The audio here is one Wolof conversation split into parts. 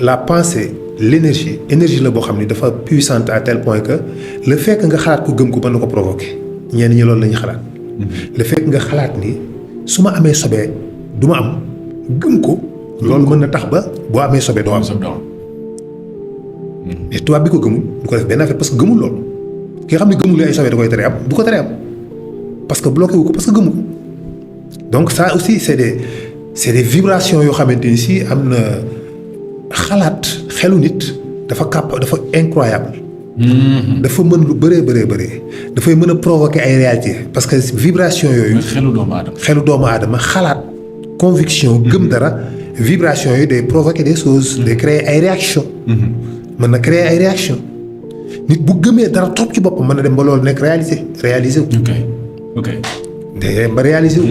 la pensée énergie la boo xam ni dafa puissante à tel point que le fait que nga xalaat ko gëm ko mën na ko provoquer ñenn ñi loolu la ñuy xalaat. le fait que nga xalaat ni su ma amee sobee du ma am gëm ko. loolu mën na tax ba boo amee sobee doo am. mais tubaab bi ko gëmul du ko def benn affaire parce que gëmul loolu ki nga xam ne gëmul ay sobee da koy tere am du ko tere am parce que bloqué wu ko parce que gëmu ko donc ça aussi c'est des vibrations yoo xamante ni si am na xalaat xelu nit dafa incroyable. dafa mën lu bëree dafay mën a provoquer ay réalité parce que vibration yooyu. xelu doomu aadama xalaat conviction gëm dara vibration yooyu day provoquer des choses. day créer ay réactions. mën na créer ay réactions nit bu gëmee dara trop ci boppam mën na dem ba loolu nekk réaliser wu. ok. day dem ba réaliser wu.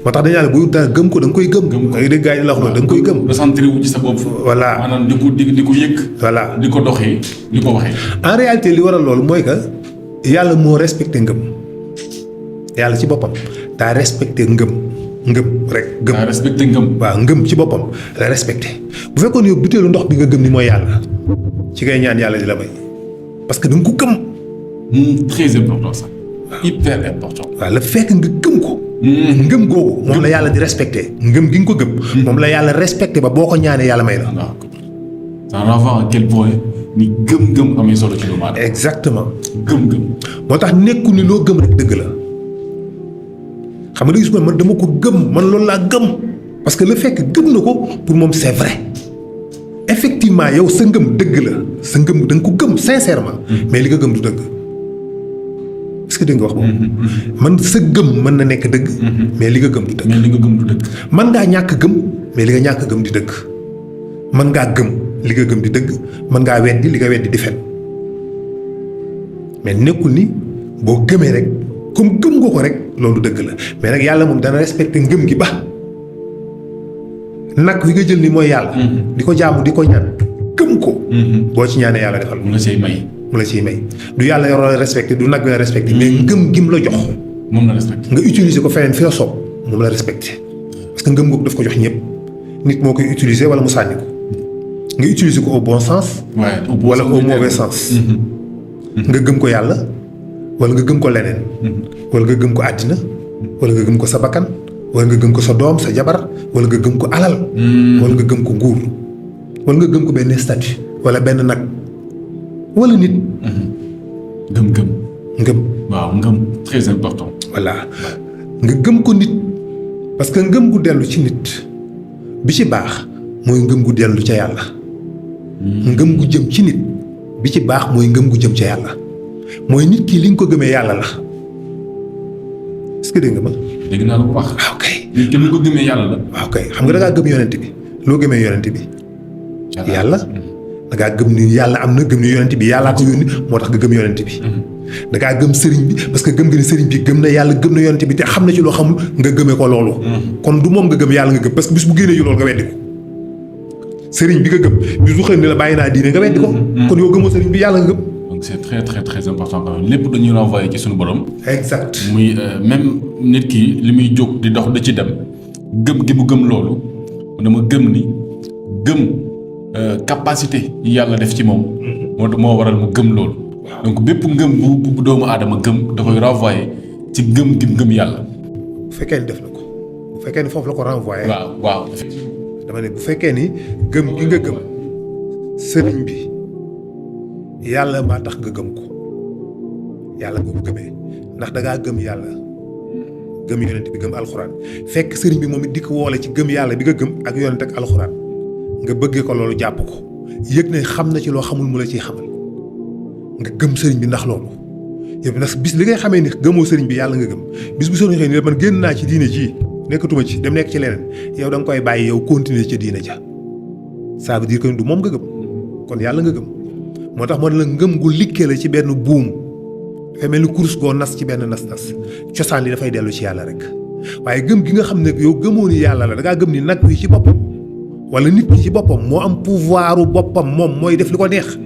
moo tax dañu naan bu dara gëm ko da nga koy gëm. da ngay dégg gars yi la wax loolu da nga koy gëm. recentré wu ci sa bopp. voilà maanaam di ko yëg. voilà di ko doxee di ko waxee. en réalité li waral loolu mooy que yàlla moo respecté ngëm yàlla ci boppam daa respecté ngëm rek. gëm daa respecté ngëm. waaw ngëm ci boppam la respecté bu fekkoon yow butéelu ndox bi nga gëm ni mooy yàlla ci ngay ñaan yàlla di la may parce que da nga ko gëm. très important ça. hyper important. waaw le fait que nga gëm ko. ngëm googu moom la yàlla di respecté. ngëm gi nga ko gëm. moom la yàlla respecté ba boo ko ñaanee yàlla may la. waaw ça renvoie à quel point ni gëm-gëm amee solo ci doomu aadama. exactement. gëm-gëm. moo tax nekku ni loo gëm rek dëgg la xam nga da gis man dama ko gëm man loolu laa gëm parce que le fait que gëm na ko pour moom c'est vrai effectivement yow sa ngëm dëgg la sa ngëm da nga ko gëm sincèrement. mais li nga gëm du dëgg. est-ce que dégg nga wax boobu. man sa gëm mën na nekk dëgg. mais li nga gëm du dëgg. mais li nga gëm du dëgg. mën ngaa ñàkk gëm mais li nga ñàkk gëm di dëgg. mën ngaa gëm li nga gëm di dëgg mën ngaa weddi li nga weddi di fen mais nekkul ni boo gëmee rek comme gëm nga ko rek loolu dëgg la mais nag yàlla moom dana respecté ngëm gi ba nag wi nga jël ni mooy yàlla. di ko jaamu di ko ñaan gëm ko. boo ci ñaanee yàlla defal mu la ciy may. mu la ciy may du yàlla yoroo la respecté du nag wi la respecté mais ngëm gim la jox. moom la respecté. nga utiliser ko feneen fi la soob moom la respecté parce que ngëm googu daf ko jox ñëpp nit moo koy utiliser wala mu sànni ko nga utiliser ko au bon sens. wala au mauvais sens. nga gëm ko yàlla wala nga gëm ko leneen. wala nga gëm ko àddina wala nga gëm ko sa bakkan wala nga gëm ko sa doom sa jabar wala nga gëm ko alal. wala nga gëm ko nguur wala nga gëm ko benn statut wala benn nag wala nit. ngëm. ngëm. waaw ngëm très important. voilà nga gëm ko nit parce que ngëm gu dellu ci nit bi ci baax mooy ngëm gu dellu ca yàlla. ngëm gu jëm ci nit bi ci baax mooy ngëm gu jëm ca yàlla mooy nit ki li nga ko gëmee yàlla la est-ce que dégg nga ma. dégg naa la bu baax. waaw kay. nit ki li nga ko gëmee yàlla la. waaw kay xam nga da ngaa gëm yonent bi loo gëmee yonent bi. yàlla da ngaa gëm ni yàlla am na gëm ni yonent bi yàllaa ko yónni moo tax nga gëm yonent bi. da ngaa gëm sëriñ bi parce que gëm nga ni sëriñ bi gëm na yàlla gëm na yonent bi te xam na ci loo xamul nga gëmee ko loolu. kon du moom nga gëm yàlla nga gëm parce que bis bu génnee ci loolu nga weddi ko. sëriñ bi nga gëm bis bu xëy ni la bàyyi naa diine nga weddi ko. kon yow gëmoo sëriñ bi yàlla nga gëm. donc c'est très très très important quand même lépp dañuy renvoyer ci suñu borom. exact muy même nit ki li muy jóg di dox da ci dem gëm gi mu gëm loolu dama gëm ni gëm capacité yi yàlla def ci moom. moo waral mu gëm loolu. donc bépp ngëm bu doomu aadama gëm da koy renvoyer ci gëm gi mu gëm yàlla. bu fekkee ni def na ko bu fekkee ni foofu la ko renvoyer. waaw. dama ne bu fekkee ni gëm gi nga gëm sëriñ bi yàlla maa tax nga gëm ko yàlla nga ko gëmee ndax da ngaa gëm yàlla gëm yonent bi gëm alxuraan fekk sëriñ bi moom it di ko woole ci gëm yàlla bi nga gëm ak yonent ak alxuraan nga bëggee ko loolu jàpp ko yëg ne xam na ci loo xamul mu la ciy xamal nga gëm sëriñ bi ndax loolu yow ndax bis li ngay xamee ni gëmoo sëriñ bi yàlla nga gëm bis bu sëriñ xëy ni man génn naa ci diine ji nekkatuma ci dem nekk ci leneen yow da nga koy bàyyi yow continuer ca diine ja ça veut dire que du moom nga gëm kon yàlla nga gëm moo tax moo ne la ngëm gu likkee la ci benn buum dafay mel ni kurus goo nas ci benn nas-nas cosaan li dafay dellu ci yàlla rek waaye gëm gi nga xam ne yow gëmoo ni yàlla la da ngaa gëm ni nag wi ci boppam wala nit ki ci boppam moo am pouvoiru boppam moom mooy def li ko neex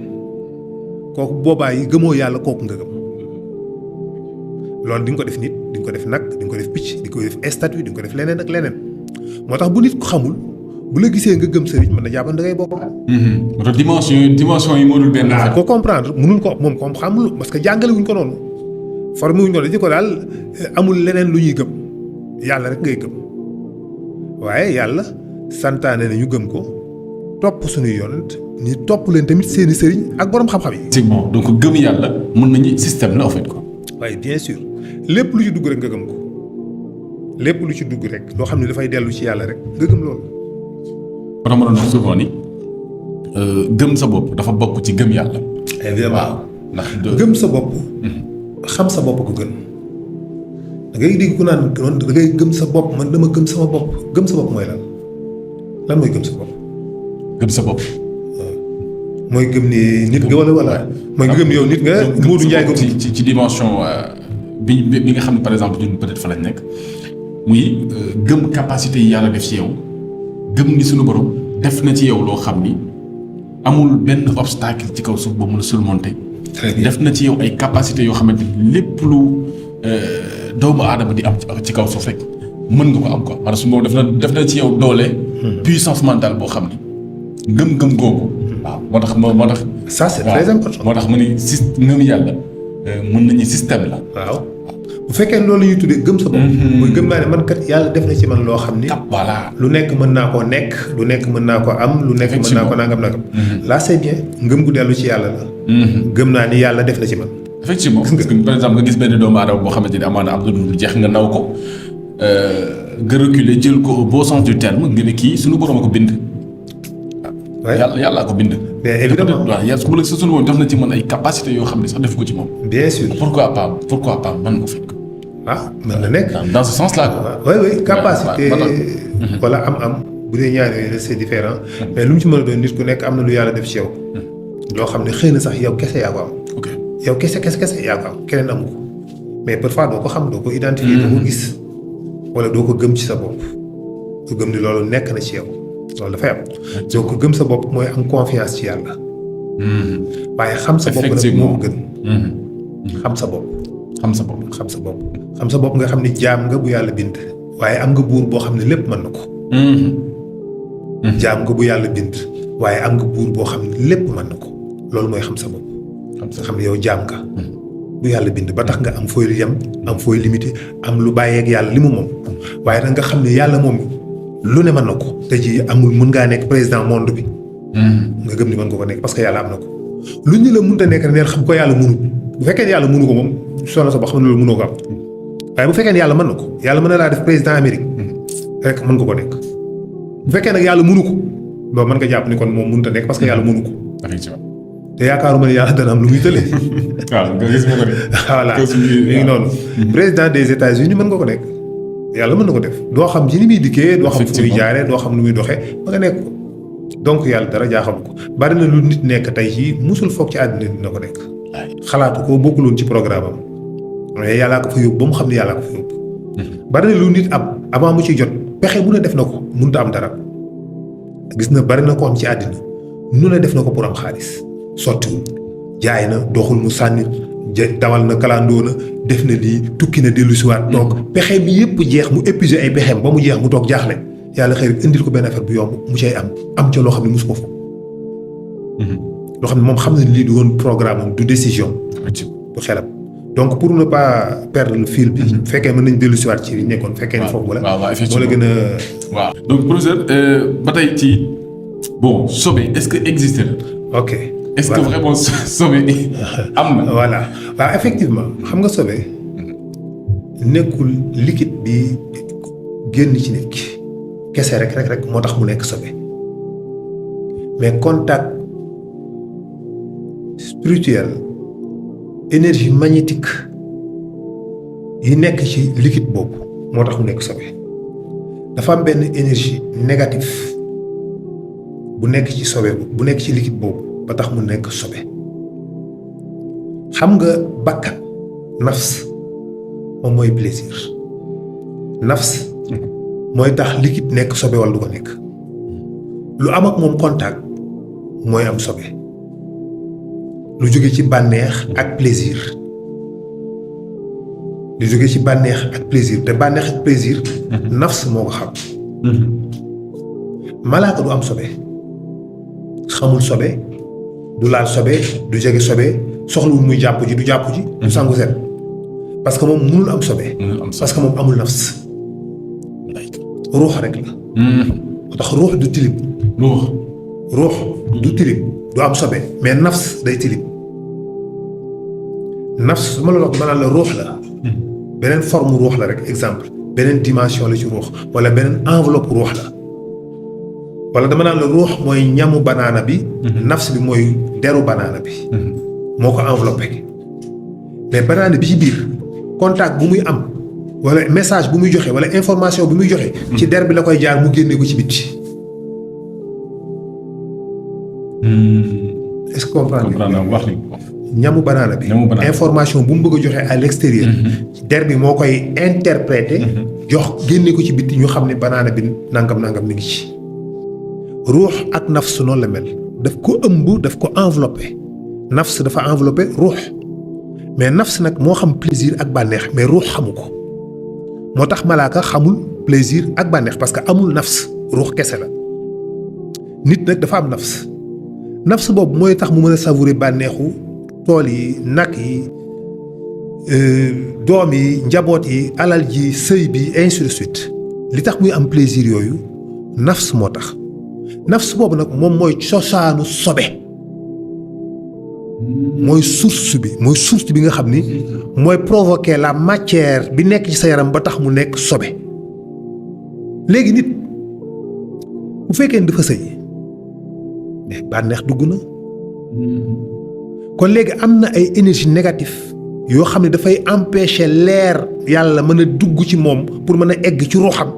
kooku boobaa yi gëmoo yàlla kooku nga gëm loolu di nga ko def nit di nga ko def nag di nga ko def picc di nga ko def statue di nga ko def leneen ak leneen moo tax bu nit ko xamul bu la gisee nga gëm sëriñ mën na jàpp da ngay bokkaale. moo tax dimension yi moo dul benn. ah ko comprendre mënul ko moom comme xamul parce que jàngale wuñ ko noonu formé wuñ ko dañu ko daal amul leneen lu ñuy gëm yàlla rek ngay gëm waaye yàlla santaane na ñu gëm ko topp suñuy yonent ñu topp leen tamit seeni sëriñ ak borom xam-xam yi. effectivement donc gëm yàlla mën nañu système la en fait quoi. waaye bien sûr lépp lu ci dugg rek nga gëm ko lépp lu ci dugg rek loo xam ne dafay dellu ci yàlla rek nga gëm loolu. moo tax ma doon wax souvent ni gëm sa bopp dafa bokk ci gëm yàlla. évidemment ndax gëm sa bopp. xam sa bopp ko gën. da ngay dégg ku naan da ngay gëm sa bopp man dama gëm sama bopp gëm sa bopp mooy lan mooy gëm sa bopp. gëm sa bopp. mooy gëm ni nit nga wala. mooy nga gëm ni yow nit nga. Modou Ndiaye nga ci dimension bi nga xam ne par exemple ñun peut-être fa lañ nekk muy gëm capacité yi yàlla def ci yow gëm ni suñu borom def na ci yow loo xam ni amul benn obstacle ci kaw suuf ba mën a surmonter. def na ci yow ay capacité yoo xamante ni lépp lu doomu aadama di am ci kaw suuf rek mën nga ko am quoi maanaam suñu borom def na ci yow doole. puissance mentale boo xam ni ngëm-ngëm googu. waaw moo tax. ça c'est très important. moo tax mu ni ngëm yàlla mën nañu système la. waaw bu fekkee loolu la ñuy tuddee gëm sa bopp. muy gëm naa ne man kat yàlla def na ci man loo xam ni. voilà lu nekk mën naa koo nekk lu nekk mën naa ko am lu nekk mën naa ko nangam. là c'est bien ngëm gu dellu ci yàlla la. gëm naa ni yàlla def na ci man. effectivement parce que par exemple nga gis benn doomu aadama boo xamante ni amaana am na lu jeex nga naw ko nga reculer jël ko au beau sens du terme nga ne kii suñu borom a ko bind. yàlla ko bind. bien évidemment waaw yàlla su ma la si suñu borom def na ci man ay capacité yoo xam ne sax def ko ci moom. bien sûr pourquoi pas man ko fekk. mën na nekk. dans ce sens là quoi. oui capacité wala am bu dee ñaar yooyu c'est différent mais lu mu ci mën a doon nit ku nekk am na lu yàlla def ci yow. loo xam ne xëy na sax yow kese yaa ko am. ok yow kese yaa ko am keneen amu ko mais parfois doo ko xam doo ko identifier doo ko gis wala doo ko gëm ci sa bopp doo gëm ni loolu nekk na ci yow loolu dafay am. doo ko gëm sa bopp mooy am confiance ci yàlla. waaye xam sa bopp nag moo gën. xam sa bopp. xam sa bopp xam sa bopp nga xam ni jaam nga bu yàlla bind. waaye am nga buur boo xam ne lépp mën na ko. jaam nga bu yàlla bind. waaye am nga buur boo xam ne lépp mën na ko loolu mooy xam sa bopp. xam ne yow jaam nga. bu yàlla bind ba tax nga am fooy yem am fooy limité am lu bàyyeeg yàlla li mu moom. waaye nag nga xam ne yàlla moom lu ne mën na ko. te ji amul mën ngaa nekk président monde bi. nga gëm ni mën nga ko nekk parce que yàlla am na ko. lu ñu la mënta nekk neen xam ko yàlla mënu bu fekkee ne yàlla mënu ko moom solo sa ba xam ne loolu mënoo ko am. waaye bu fekkee ne yàlla mën na ko yàlla mën na laa def président Amérique. rek mën nga ko nekk. bu fekkee nag yàlla mënu ko loolu mën nga jàpp ni kon moom mënut a nekk parce que yàlla mënu ko. te yaakaaruma ne yàlla dana am lu muy tëlee. waaw nga gis nga ko de. voilà mi ngi noonu. président des États-Unis mën nga ko nekk. yàlla mën na ko def doo xam ci ni muy dikkee. doo xam fu muy jaaree doo xam nu muy doxee ba nga nekk ko. donc yàlla dara jaaxalu ko bari na lu nit nekk tey jii musul foog ci àddina dina ko nekk. xalaatu ko bokkuloon ci programme am. mais yàllaa ko fa yóbbu ba mu xam ne yàllaa ko fa yóbbu. bari na lu nit am avant mu ciy jot pexe bu ne def na ko mënut a am dara. gis na bari na ko am ci àddina nu ne def na ko pour am xaalis sottiwul jaay na doxul mu sànni dawal na kalandoo na def na lii tukki na dellu siwaat donc pexe bi yëpp jeex mu épuisé ay pexeem ba mu jeex mu toog jaaxle yàlla xëy rek indil ko benn affaire bu yomb mu cay am ca loo xam ne mosu ko fa loo xam ne moom xam na lii du woon programme am du décision du xelam donc pour ne pas perdre le fil bi fekkee mën nañ dellu siwaat ci nekkoon fekkee ne foofu wala moo la gën a waaw donc professeur ba tey ci bon sobe est-ce que existe na ok est-ce que vraiment sobe am na voilà waaw effectivement xam nga sobe nekkul liquide bi génn ci nit ki kese rek moo tax mu nekk sobe mais contact spirituel énergie magnétique yi nekk ci liquide boobu moo tax mu nekk sobe dafa am benn énergie négative bu nekk ci sobe bu nekk ci liquide boobu ba tax mu nekk sobe xam nga bakkan nafs moom mooy plaisir nafs mooy tax liquide nekk sobe wala du ko nekk lu am ak moom contact mooy am sobe lu jóge ci bànneex ak plaisir lu jóge ci bànneex ak plaisir te bànneex ak plaisir nafs moo ko xam malaaka du am sobe xamul sobe du laal sobe du jege sobe soxlawul muy jàpp ji du jàpp ji du sangu set parce que moom mënul am sobe parce que moom amul nafs ruux rek la moo tax ruux du tilim ruux du tilim du am sobe mais nafs day tilim nafs su ma la wax ma naan la ruux la beneen forme ruux la rek exemple beneen dimension la ci ruux wala beneen enveloppe ruux la wala dama naan la ruux mooy ñamu banaana bi nafs bi mooy deru banaana bi moo ko enveloppé mais banaana bi ci biir contact bu muy am wala message bu muy joxe wala information bu muy joxe ci der bi la koy jaar mu génne ko ci bitti est-ce que comprendre wax ñamu banaana bi information bu mu bëgg a joxe à l'extérieur der bi moo koy interpréter jox génne ko ci bitti ñu xam ne banaana bi nangam mi ngi ci ruux ak nafs noonu la mel daf ko ëmb daf ko enveloppé nafs dafa enveloppé ruux mais nafs nag moo xam plaisir ak bànneex mais ruux xamu ko moo tax malaaka xamul plaisir ak bànneex parce que amul nafs ruux kese la nit nag dafa am nafs nafs boobu mooy tax mu mën a savourer bànneexu tool yi nag yi doom yi njaboot yi alal ji sëy bi ainsi de suite li tax muy am plaisir yooyu nafs moo tax nafs boobu nag moom mooy cosaanu sobe mooy source bi nga xam ni mooy provoquer la matière bi nekk ci sa yaram ba tax mu nekk sobe léegi nit bu fekkee ni dafa sëy mais bànneex dugg na kon léegi am na ay énergie négative yoo xam ne dafay empêcher leer yàlla mën a dugg ci moom pour mën a egg ci ruuxam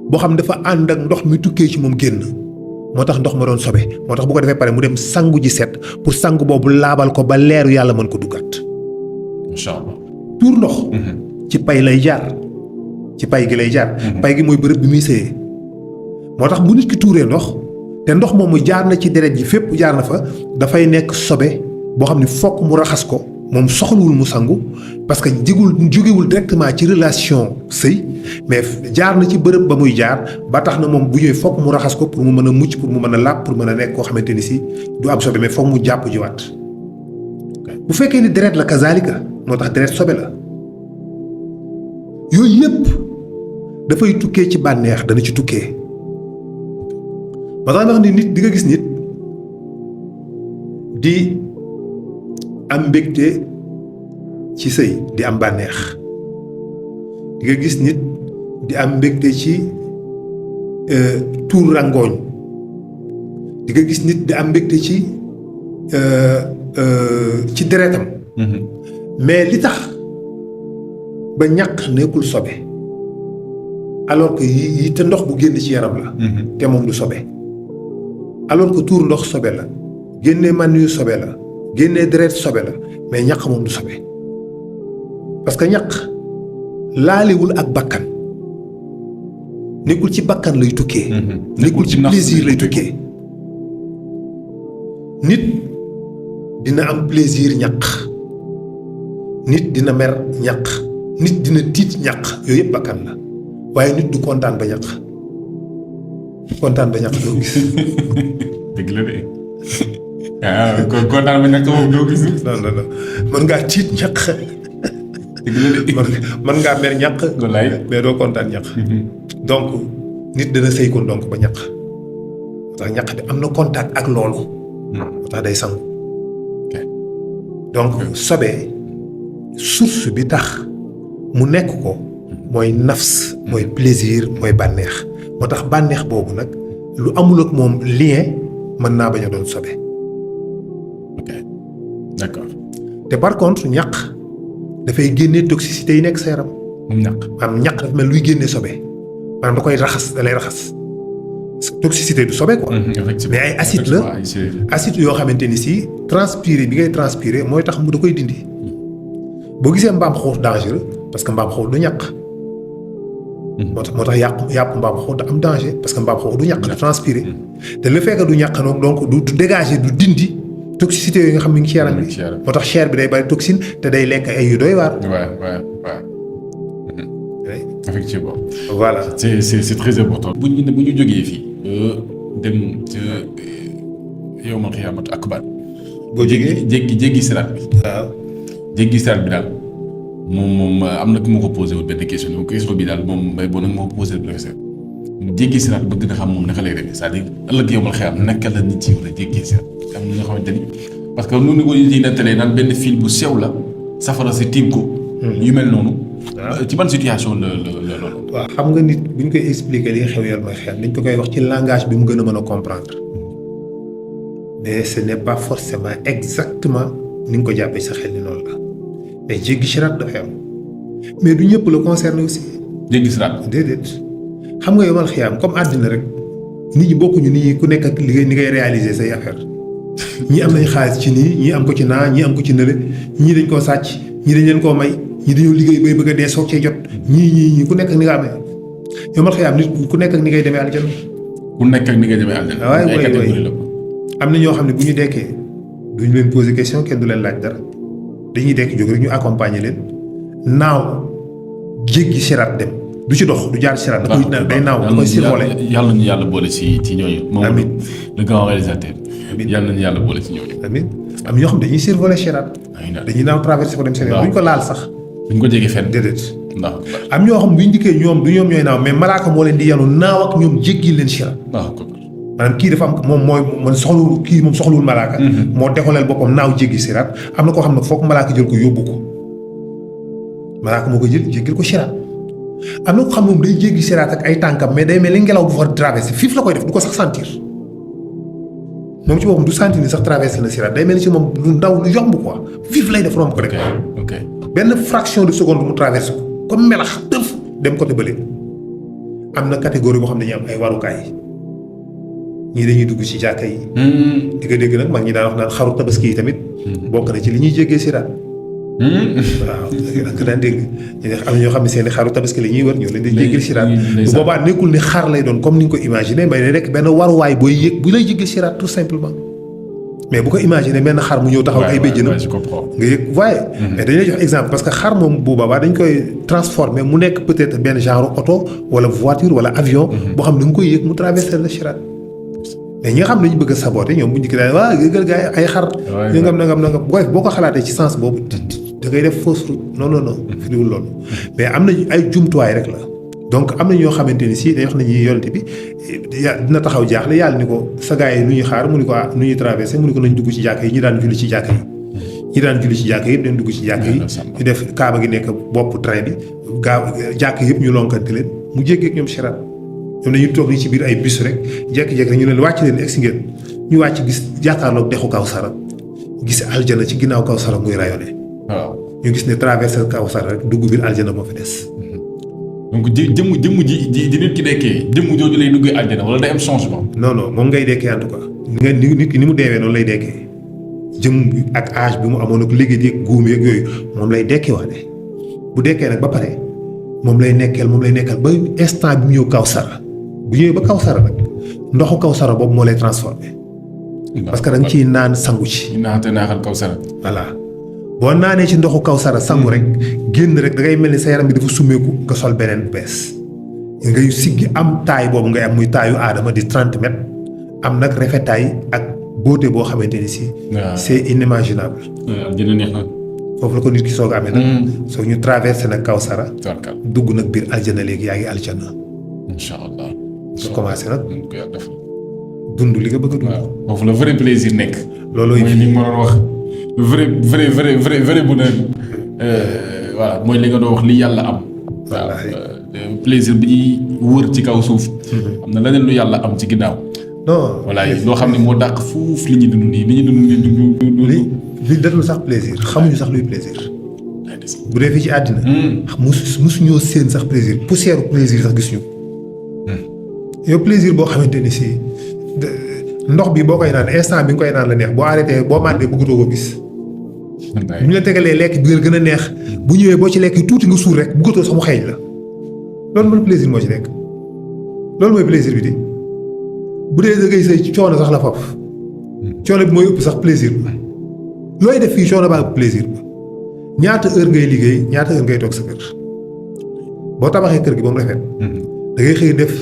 boo xam ne dafa ànd ak ndox mi tukkee ci moom génn moo tax ndox ma doon sobe moo tax bu ko defee pare mu dem sangu ji set pour sangu boobu laabal ko ba leeru yàlla mën ko duggaat. incha allah tuur ndox. ci pay lay jaar ci pay gi lay jaar. pay gi mooy bërëb bi muy sëyee moo tax bu nit ki tuuree ndox te ndox moomu jaar na ci deret ji fépp jaar na fa dafay nekk sobe boo xam ne fokk mu raxas ko moom soxlawul mu sangu parce que jógewul directement ci relation sëy mais jaar na ci bërëb ba muy jaar ba tax na moom bu ñëwee fokk mu raxas ko pour mu mën a mucc pour mu mën a làpp pour mën a nekk koo xamante ni si du am sobe mais fokk mu jàpp jiwaat bu fekkee ni deret la kazalika moo tax deret sobe la yooyu yëpp dafay tukkee ci bànneex dana ci tukkee ba tax na ni nit di nga gis nit di am mbégte ci sëy di am bànneex di nga gis nit di am mbégte ci tuur rangooñ di nga gis nit di am mbégte ci deretam mais li tax ba ñaq nekkul sobe alors que yi te ndox bu génn ci yaram la te moom du sobe alors que tuur ndox sobe la génnee man yu sobe la génnee deret sobe la mais ñaq moom du sobe parce que ñaq laaliwul ak bakkan nekkul ci bakkan lay tukkee nekkul ci plaisir lay tukkee nit dina am plaisir ñaq nit dina mer ñaq nit dina tiit ñaq yooyu yëpp bakkan la waaye nit du kontaan ba ñaq doo gis dëgg la de ah kon kontaan ba ñaq moom doo gis. non mën ngaa tiit ñaq dëgg la de mën ngaa mer ñaq wallaay mais doo kontaan ñaq donc nit dana sëy kon donc ba ñaq moo tax ñaq bi am na contact ak loolu moo tax day sangu donc sobe source bi tax mu nekk ko mooy nafs mooy plaisir mooy bànneex moo tax bànneex boobu nag lu amul ak moom lien mën naa bañ a doon sobe ok d'accord te par contre ñaq dafay génnee toxicité yi nekk sa yaram ñaq maanaam ñaq dafa mel luy génnee sobe maanaam da koy raxas da lay raxas toxicité du sobe quoi mais ay acide la acide yoo xamante ni si transpirer bi ngay transpirer mooy tax mu da koy dindi boo gisee mbaam xuux dangereux parce que mbaam xuux du ñaq moo tax yàpp mbaam xuux da am danger parce que mbaam xuux du ñaq du transpirer te le fait que du ñaq nag donc du dégager du dindi toxicité yooyu nga xam mi ngi ci yaram bi moo tax chair bi day bari toxine te day lekk ay yu doy waar effectivement voilà c'est très important bu ñu jógee fii dem ca yawmal xiyaamatu akbar. boo jógee jéggi siraat bi. waaw. jéggi siraat bi daal moom am na ku ma ko posé wul benn question bi daal moom mbay boo nag moo ko posé professeur jéggi siraat bëgg na xam moom naka lay demee c'est-à-dire ëllëg yawmal xiyaam naka la nit ci war a jéggee siraat am na ñoo xamante ni parce que nu ko yi nettalee naan benn fil bu sew la safara si tiim ko. yu mel noonu. ci ban situation la loolu. waaw xam nga nit bu ñu koy expliquer li xew yawmal xiyaam dañ ko koy wax ci langage bi mu gën a mën a comprendre mais ce n'est pas forcément exactement ni nga ko jàppee sa xel ni noonu la mais jéggi siraat dafay am mais du ñëpp la concerné aussi. jéggi siraat. déedéet xam nga yawmal xiyaam comme àddina rek nit ñi bokkuñu nit ñi ku nekk ak li ngay réaliser say affaire ñii am nañ xaalis ci nii ñii am ko ci naa ñii am ko ci nële ñii dañ koo sàcc ñii dañ leen koo may ñii dañoo liggéey bay bëgg a dee soog cee jot ñii ku nekk ak ni nga amee yawmal xiyaam nit ku nekk ak ni ngay demee aljana. ku nekk ak ni ngay demee aljana. waaw waay am na ñoo xam ne bu ñu dekkee duñu leen poser question kenn du leen laaj dara dañuy dekk jóg rek ñu accompagner leen naaw jéggi siraat dem du ci dox du jaar siraat. da koy day naaw da koy survolé. yàlla nañu yàlla boole ci ñooñu. amiin moom le grand réalisateur. amiin yàlla nañu yàlla boole ci ñooñu. amiin am ñoo xam dañuy survolé siraat. dañuy naaw traversé ko dem seen yoon. duñ ko laal sax. duñ ko jege fenn. déedéet. ndax am ñoo xam bu ñu dikkee ñoom du ñoom ñooy naaw mais malaaka moo leen di yanu naaw ak ñoom jéggi leen siraat. maanaam kii dafa am moom mooy man soxlawul kii moom soxlawul malaaka. moo dexaleel boppam naaw jéggi siraat am na koo xam ne foog malaaka jël ko yóbbu ko malaaka moo ko jël jéggil ko siraat am na ko xam moom day jéggi siraat ak ay tànkam mais day mel ni ngelaw bu fa traversé fiif la koy def du ko sax sentir moom ci boppam du sentir ni sax traversé na siraat day mel ni ci moom lu ndaw lu yomb quoi fiif lay def romb ko rek. ok benn fraction de seconde mu traversé ko comme melax dëf dem côté bële am na catégorie boo xam ne dañuy am ay warukaay. ñii dañuy dugg ci jàkka yi. di nga dégg nag mag ñi daan wax naan xaru tabaski yi tamit. bokk na ci li ñuy jéggee siraat. waaw da nga daan dégg am na ñoo xam ne seen i xaru tabaski la ñuy wër ñoo leen di jéggil siraat. bu boobaa nekkul ni xar lay doon comme ni nga ko imaginer mais day nekk benn waruwaay booy yëg bu lay jéggil siraat tout simplement. mais bu ko imaginer benn xar mu ñëw taxaw ay béjjënam nga yëg waaye. mais dañu lay jox exemple parce que xar moom bu boobaa dañ koy transformer mu nekk peut-être benn genre oto wala voiture wala avion. boo xam ne da nga koy yëg mu traverser la siraat. mais ñi nga xam ne dañu bëgg a saboter ñoom bu ñu dikkee daal waa gëgal gaa yi ay xar. nangam boo ko xalaatee ci sens boobu da ngay def fausse route non firiwul loolu. mais am nañu ay jumtuwaay rek la. donc am na ñoo xamante ni si day wax nañu yonent bi dina taxaw jaaxle yàlla ni ko sa gaa yi nu ñuy xaar mu ni ko nu ñuy traversé mu ni ko nañ dugg ci jàkk yi ñi daan julli ci jàkk yi. ñi daan julli ci jàkk yi dañ dugg ci jàkk yi. ñu def kaaba gi nekk bopp train bi jàkk yëpp ñu lonkante leen mu jéggee ak ñoom siraat ñoom dañuy toog ni ci biir ay bus rek jékki-jékki rek ñu leen wàcc leen egsi ngeen ñu wàcc gis jàkkaarloog dexu Kawsara gis aljana ci ginnaaw Kawsara muy rayonné. waaw ñu gis ne traversé Kawsara rek dugg biir aljana moo fi des. donc jëmm ji nit ki dekkee jëmm jooju lay duggee aljana wala day am changement. non moom ngay dekkee en tout cas. nit ki ni mu deewee noonu lay dekkee jëm ak âge bi mu amoon ak liggéey yeeg góom yeeg yooyu moom lay dekkee waale bu dekkee nag ba pare moom lay nekkal ba instant bi mu ñëw Kawsara. bu ñëwee ba Kawsara nag ndoxu Kawsara boobu moo lay transformé. parce que da nga ciy naan sangu ci. naante naaxal Kawsara. voilà boo naanee ci ndoxu Kawsara sangu rek génn rek da ngay mel ni sa yaram bi dafa summeeku nga sol beneen bees. ngay siggi am taay boobu ngay am muy taayu aadama di 30 mètres am nag rafetaay ak beauté boo xamante ni si. c'est inimaginable. dina neex na. foofu la ko nit ki soog a amee nag. soo ñu traversé nag Kawsara. dugg nag biir aljana léegi yaa ngi aljana. incha allah. su commencé nag dund li nga bëgg a dund. waaw foofu la vrai plaisir nekk. looloo mooy li nga doon wax vrai bonheur. voilà mooy li nga doon wax li yàlla am. waaw plaisir bi ñuy wër ci kaw suuf. am na leneen lu yàlla am ci ginnaaw. non voilà loo xam ne moo dàq fuuf li ñu dund nii li ñu dund nii li dadul sax plaisir xamuñu sax luy plaisir. bu dee fii ci àddina. musuñoo seen sax plaisir poussière plaisir sax gisuñu. yow plaisir boo xamante ni si ndox bi boo koy naan instant bi nga koy naan la neex boo arrêté boo màndee bëggatoo ko gis. bu ñu la tegalee lekk bi gën a neex bu ñëwee boo ci lekk tuuti nga suur rek bëggatoo sax mu xeeñ la loolu mooy plaisir moo ci nekk loolu mooy plaisir bi di bu dee da ngay sëy ci coono sax la foofu coono bi mooy ëpp sax plaisir bi looy def fii coono baa ëpp plaisir bi ñaata heure ngay liggéey ñaata heure ngay toog sa kër boo tabaxee kër gi ba mu rafet da ngay xëy def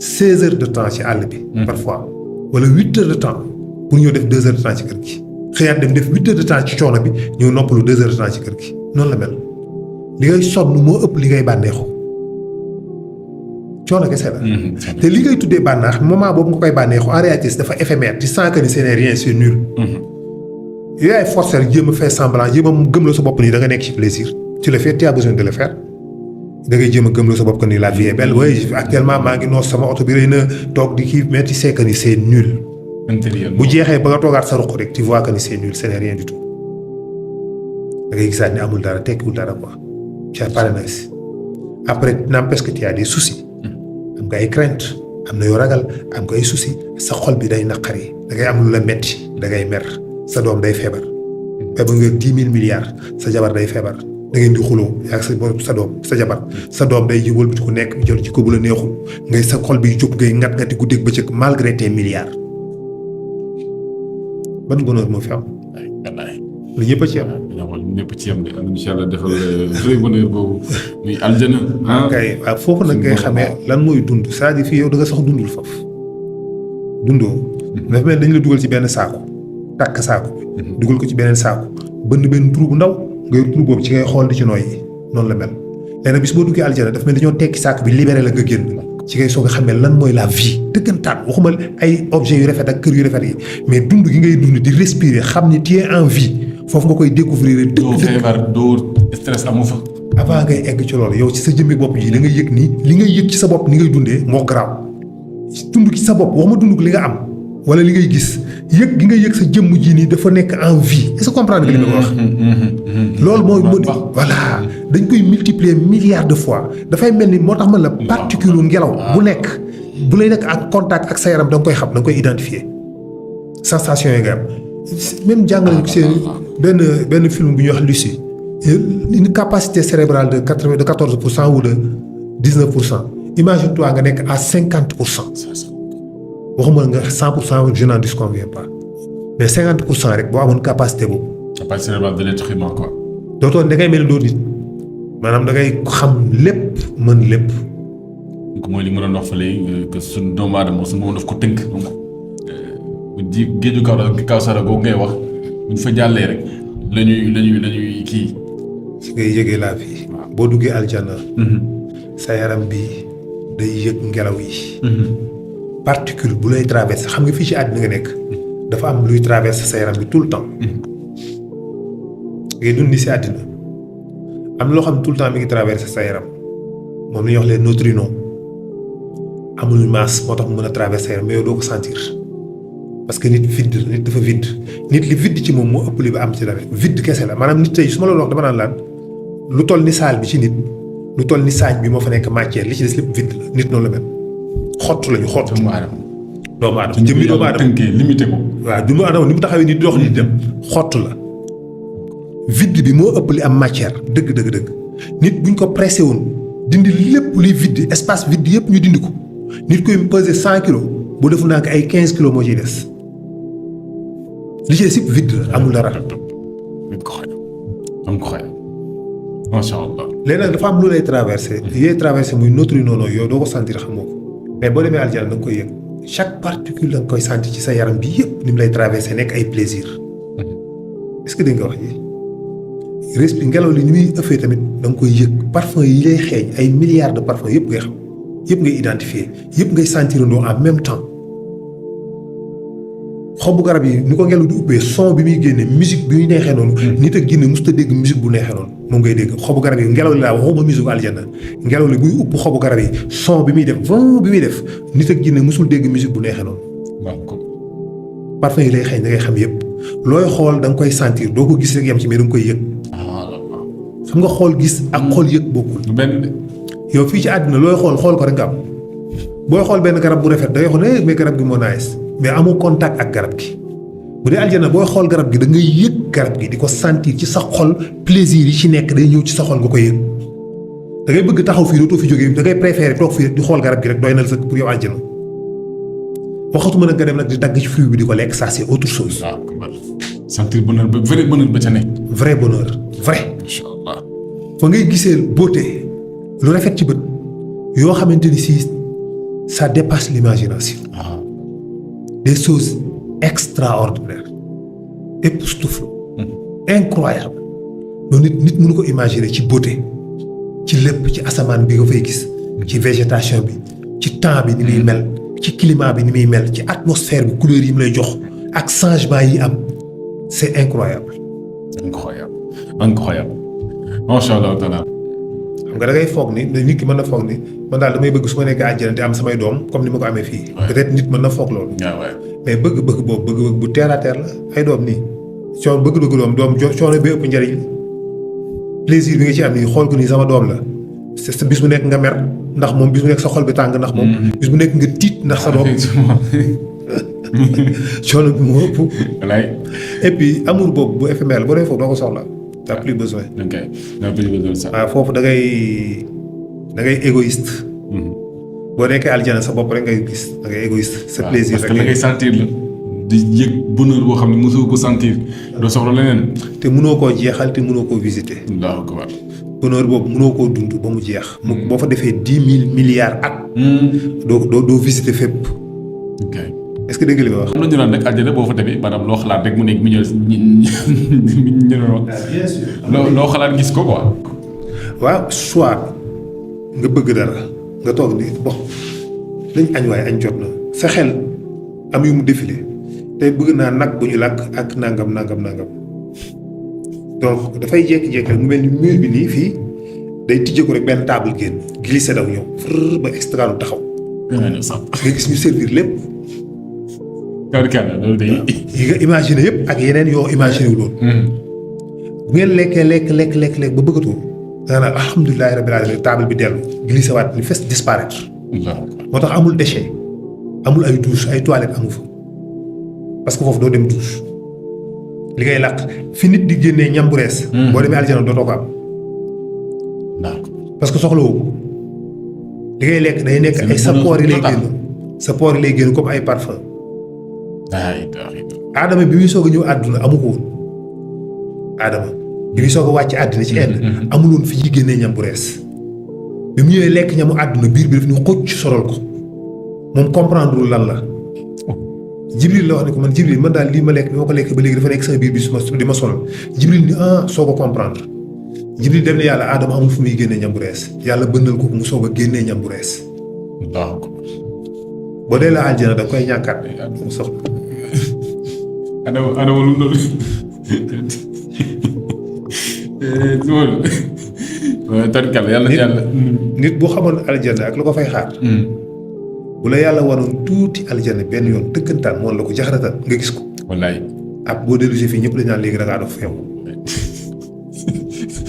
16 heures de temps ci àll bi. parfois wala 8 heures de temps pour ñëw def 2 heures de temps ci kër gi. xëyaat dem def 8 heures de temps ci coono bi ñëw noppalu 2 heures de temps ci kër gi noonu la mel li ngay sonn moo ëpp li ngay bànneexu coono kese la. te li ngay tuddee bànnaax moment boobu nga koy bànneexu en réalité dafa éphémère tu sens que ni ce n'est rien c'est nul. yooyu ay forcer rek jéem a faire semblant jéem a gëm la sa bopp nii da nga nekk ci plaisir tu le fais tu as besoin de le faire da ngay jéem a gëm la sa bopp que ni la vie est belle oui actuellement maa ngi noos sama oto bi rëy na toog di kii mais tu sais que ni c'est nul. bu jeexee ba nga toogaat sa ruq rek tu vois que ni c'est nul ce n'est rien du tout da ngay gisaat ni amul dara tekkiwul dara quoi ca pare na si après n'empêche que tu as des soucis am nga ay craintes am na yoo ragal am nga ay soucis sa xol bi day naqari da ngay am lu la metti da ngay mer sa doom day feebar feebar nga 10 000 milliards sa jabar day feebar da ngeen di xuloo ak sa doom sa jabar sa doom day ji wëlbati ku nekk jël ci ko bu la neexul ngay sa xol bi jóg ngay ngat ngati guddeeg bëccëg malgré tes milliards ban bonheur moo fi am. lu ñëpp a ci am. ñëpp ci am de incha allah defal vrai bonheur boobu muy aljana. kay waaw foofu nag ngay xamee lan mooy dund c'est-à-dire fii yow da nga sax dundul foofu dundoo. dafa mel dañ la dugal ci benn saako tàkk saako bi. dugal ko ci beneen saako bënn benn trou bu ndaw nga yor trou boobu ci ngay xool di ci nooy yi noonu la mel. léegi nag bis boo duggee aljana dafa mel dañoo tekki saako bi libéré la nga génn ci ngay soog a xamee lan mooy la vie dëggantaan waxuma ay objets yu rafet ak kër yu rafet yi mais dund gi ngay dund di respirer xam ni tu es en vie foofu nga koy découvrir doo feebar doo stress amu fa. avant ngay egg ci loolu yow ci sa jëmmi bopp ji da nga yëg ni li ngay yëg ci sa bopp ni ngay dundee moo garaaw dund ci sa bopp waxuma dund li nga am wala li ngay gis yëg gi nga yëg sa jëmm ji nii dafa nekk en vie est-ce que comprendre nga li ma wax. loolu mooy voilà dañ koy multiplier milliards de fois dafay mel ni moo tax man la particule ngelaw bu nekk bu lay nekk en contact ak sa yaram da nga koy xam da nga koy identifier sensation yi nga am même jàngale ci benn film bu ñuy wax Lucie une capacité cérébrale de 14% ou de 19%. Imagine-toi nga nekk à 50%. waxuma nga 100% je n'en disconviens pas mais 50% rek boo amoon capacité boobu. capacité cérébrale de l'être humain quoi. dootoo da ngay mel ni doo nit maanaam da ngay xam lépp mën lépp. donc mooy li ma doon wax fa léegi que suñu doomu aadama suñu moom daf ko tënk donc ji géeju kaw sara googu ngay wax buñ fa jàllee rek lañuy kii. si ngay yëgee la vie. boo duggee aljana. sa yaram bi day yëg ngelaw yi. particule bu lay traversé xam nga fii ci àddina nga nekk. dafa am luy traversé sa yaram bi tout le temps. ngay dund si àddina am loo xam ne tout le temps mi ngi traversé sa yaram moom la ñuy wax les neutrinos amul masse moo tax mu mën a traversé sa yaram mais yow doo ko sentir parce que nit vide la nit dafa vide nit li vide ci moom moo ëpp li ba am ci dara vide kese la maanaam nit tey su ma la wax dama naan laan lu toll ni saal bi ci nit lu toll ni saaj bi moo fa nekk matière li ci des lépp vide la nit noonu la mel xottu lañu xottu. doomu aadama jëmmi doomu aadama tënkee limité ko. waaw doomu aadama ni mu taxawee ni dox ni dem xottu la. vide bi moo ëpp li am matière dëgg nit buñ ko pressé woon dindi lépp luy vide espace vide yëpp ñu dindi ko nit koy peser 100 kilos bu defu naa ko ay 15 kilos moo ciy des li ci des yëpp vide la amul dara. macha allah. léegi nag dafa am lu lay traversé. yooyu traversé muy neutrino noonu yow doo ko sentir xamoo ko mais boo demee aljana da nga koy yëg chaque particule da nga koy sentir ci sa yaram bi yëpp ni mu lay traversé nekk ay plaisir est-ce que dégg nga wax ji. respire ngelaw li ni muy ëffee tamit da nga koy yëg parfum yi lay xeeñ ay milliards de parfum yëpp ngay xam yëpp ngay identifier yëpp ngay sentirandoo en même temps xobu garab yi ni ko ngelaw di ubbee son bi muy génne musique bi muy neexee noonu. nit ak ginne mosut a dégg musique bu neexee noonu moom ngay dégg xobu garab yi ngelaw li laa waxuma musique aljana ngelaw li buy upp xobu garab yi son bi muy def bi muy def nit ak ginne mosul dégg musique bu neexee noonu. parfum yi lay xeeñ da ngay xam yëpp looy xool da nga koy sentir doo ko gis rek yam ci mais da nga koy yëg. xam nga xool gis ak xool yëg bokkul. benn yow fii ci àddina looy xool ko rek nga am booy xool benn garab bu rafet da ngay xool mais garab gi moo nice mais amoo contact ak garab gi bu dee aljana booy xool garab gi da ngay yëg garab gi di ko sentir ci sa xol plaisir yi ci nekk day ñëw ci sa xol nga koy yëg da ngay bëgg taxaw fii dootoo fi jógee da ngay préférer toog fii rek di xool garab gi rek doy na la pour yow aljana waxatuma nag nga dem nag di dagg ci fruit bi di ko lekk ça c'est autre chose. waaw sentir bonheur ba vrai bonheur ba ca nekk. vrai bonheur vrai. incha allah fa ngay gisee beauté lu rafet ci bët yoo xamante ni si ça dépasse l'imagination. Des choses extraordinaires, époustouflantes, incroyables. loolu nit mënu ko imaginer ci beauté ci lépp ci asamaan bi nga fay gis ci végétation bi ci temps bi ni muy mel ci climat bi ni muy mel ci atmosphère bi couleur yi mu lay jox ak changement yi am c'est incroyable. incroyable macha allah taala. xam nga da ngay foog ni nit ki mën na foog ni man daal damay bëgg su ma nekkee àjjana te am samay doom comme ni ma ko amee fii. peut-être nit mën na foog loolu. mais bëgg-bëgg boobu bëgg-bëgg bu terre à terre la ay doom nii coono bëgg-bëgg doom coono bi ëpp njëriñ plaisir bi nga ci am nii xool ko nii sama doom la c'est bis bu nekk nga mer ndax moom bis bu nekk sa xol bi tàng ndax moom. bis bu nekk nga tiit ndax sa doom. coono bi moo ëpp. et puis amour boobu bu éphémère boo demee foofu doo ko soxla. t'as plus besoin. ok t'as plus besoin ça. waaw foofu da ngay égoïste. boo nekkee aljana sa bopp rek ngay gis da ngay égoïste. sa plaisir rek parce que da ngay sentir la di yëg bonheur boo xam ne mosoo ko sentir. doo soxla leneen. te mënoo koo jeexal te mënoo koo visiter. Allahu akbar. bonheur boobu mënoo koo dund ba mu jeex. boo fa defee 10 000 milliards at. doo visiter fépp. ok est-ce que dégg nga li ma wax. am na ñu naan nag àjjana boo fa demee maanaam loo xalaat rek mu nekk million loo xalaat gis ko quoi. waaw soit nga bëgg dara nga toog ni bon nañ añ waaye añ jot na sa xel am yu mu défilé tey bëgg naa nag bu ñu làkk ak nangam. donc dafay jékki-jékki mu mel ni mur bi nii fii day tijjee ko rek benn table génn glissé daw ñëw ba extra lu taxaw. nga gis ñu servir lépp. loolu day. yi nga imaginer yëpp ak yeneen yoo imaginer wu loolu. bu ngeen lekkee lekk ba bëggatoo da nga naan alhamdulilah rabbil alamin table bi dellu glissé waat ni fes disparaître. moo tax amul déchet amul ay douche ay toilettes amu fa parce que foofu doo dem douche li ngay làq fi nit di génnee ñam bu rees. boo demee aljana dootoo ko am. parce que soxla woo ko li ngay lekk day nekk ay sappoor yi lay génn sappoor yi lay génn comme ay parfum. Adama bi muy soog a ñëw àdduna amu ko woon Adama bi muy soog a wàcc àddina ci Inde amul woon fi ñuy génnee ñam bu rees bi mu ñëwee lekk ñamu àdduna biir bi daf ñu xocc sorol ko moom comprendre lan la. Jibril la wax ne ko man Jibril man daal lii ma lekk bi ma ko lekk ba léegi dafa nekk sama biir bi di ma sonal Jibril ni soo ko comprendre Jibril dem ne yàlla Adama amul fu muy génnee ñam bu rees yàlla bënnal ko mu soog a génnee ñam bu rees. boo dee la aljana da koy ñàkkaat mu soxla. Adama lu mu doon tarkal yàlla nit boo xamoon aljana ak lu ko fay xaar. bu la yàlla waroon tuuti aljana benn yoon dëggantaan moom la ko jaxaratal nga gis ko. wallaay. ab boo dellusee fii ñëpp dañu naan léegi da ngaa dof yow.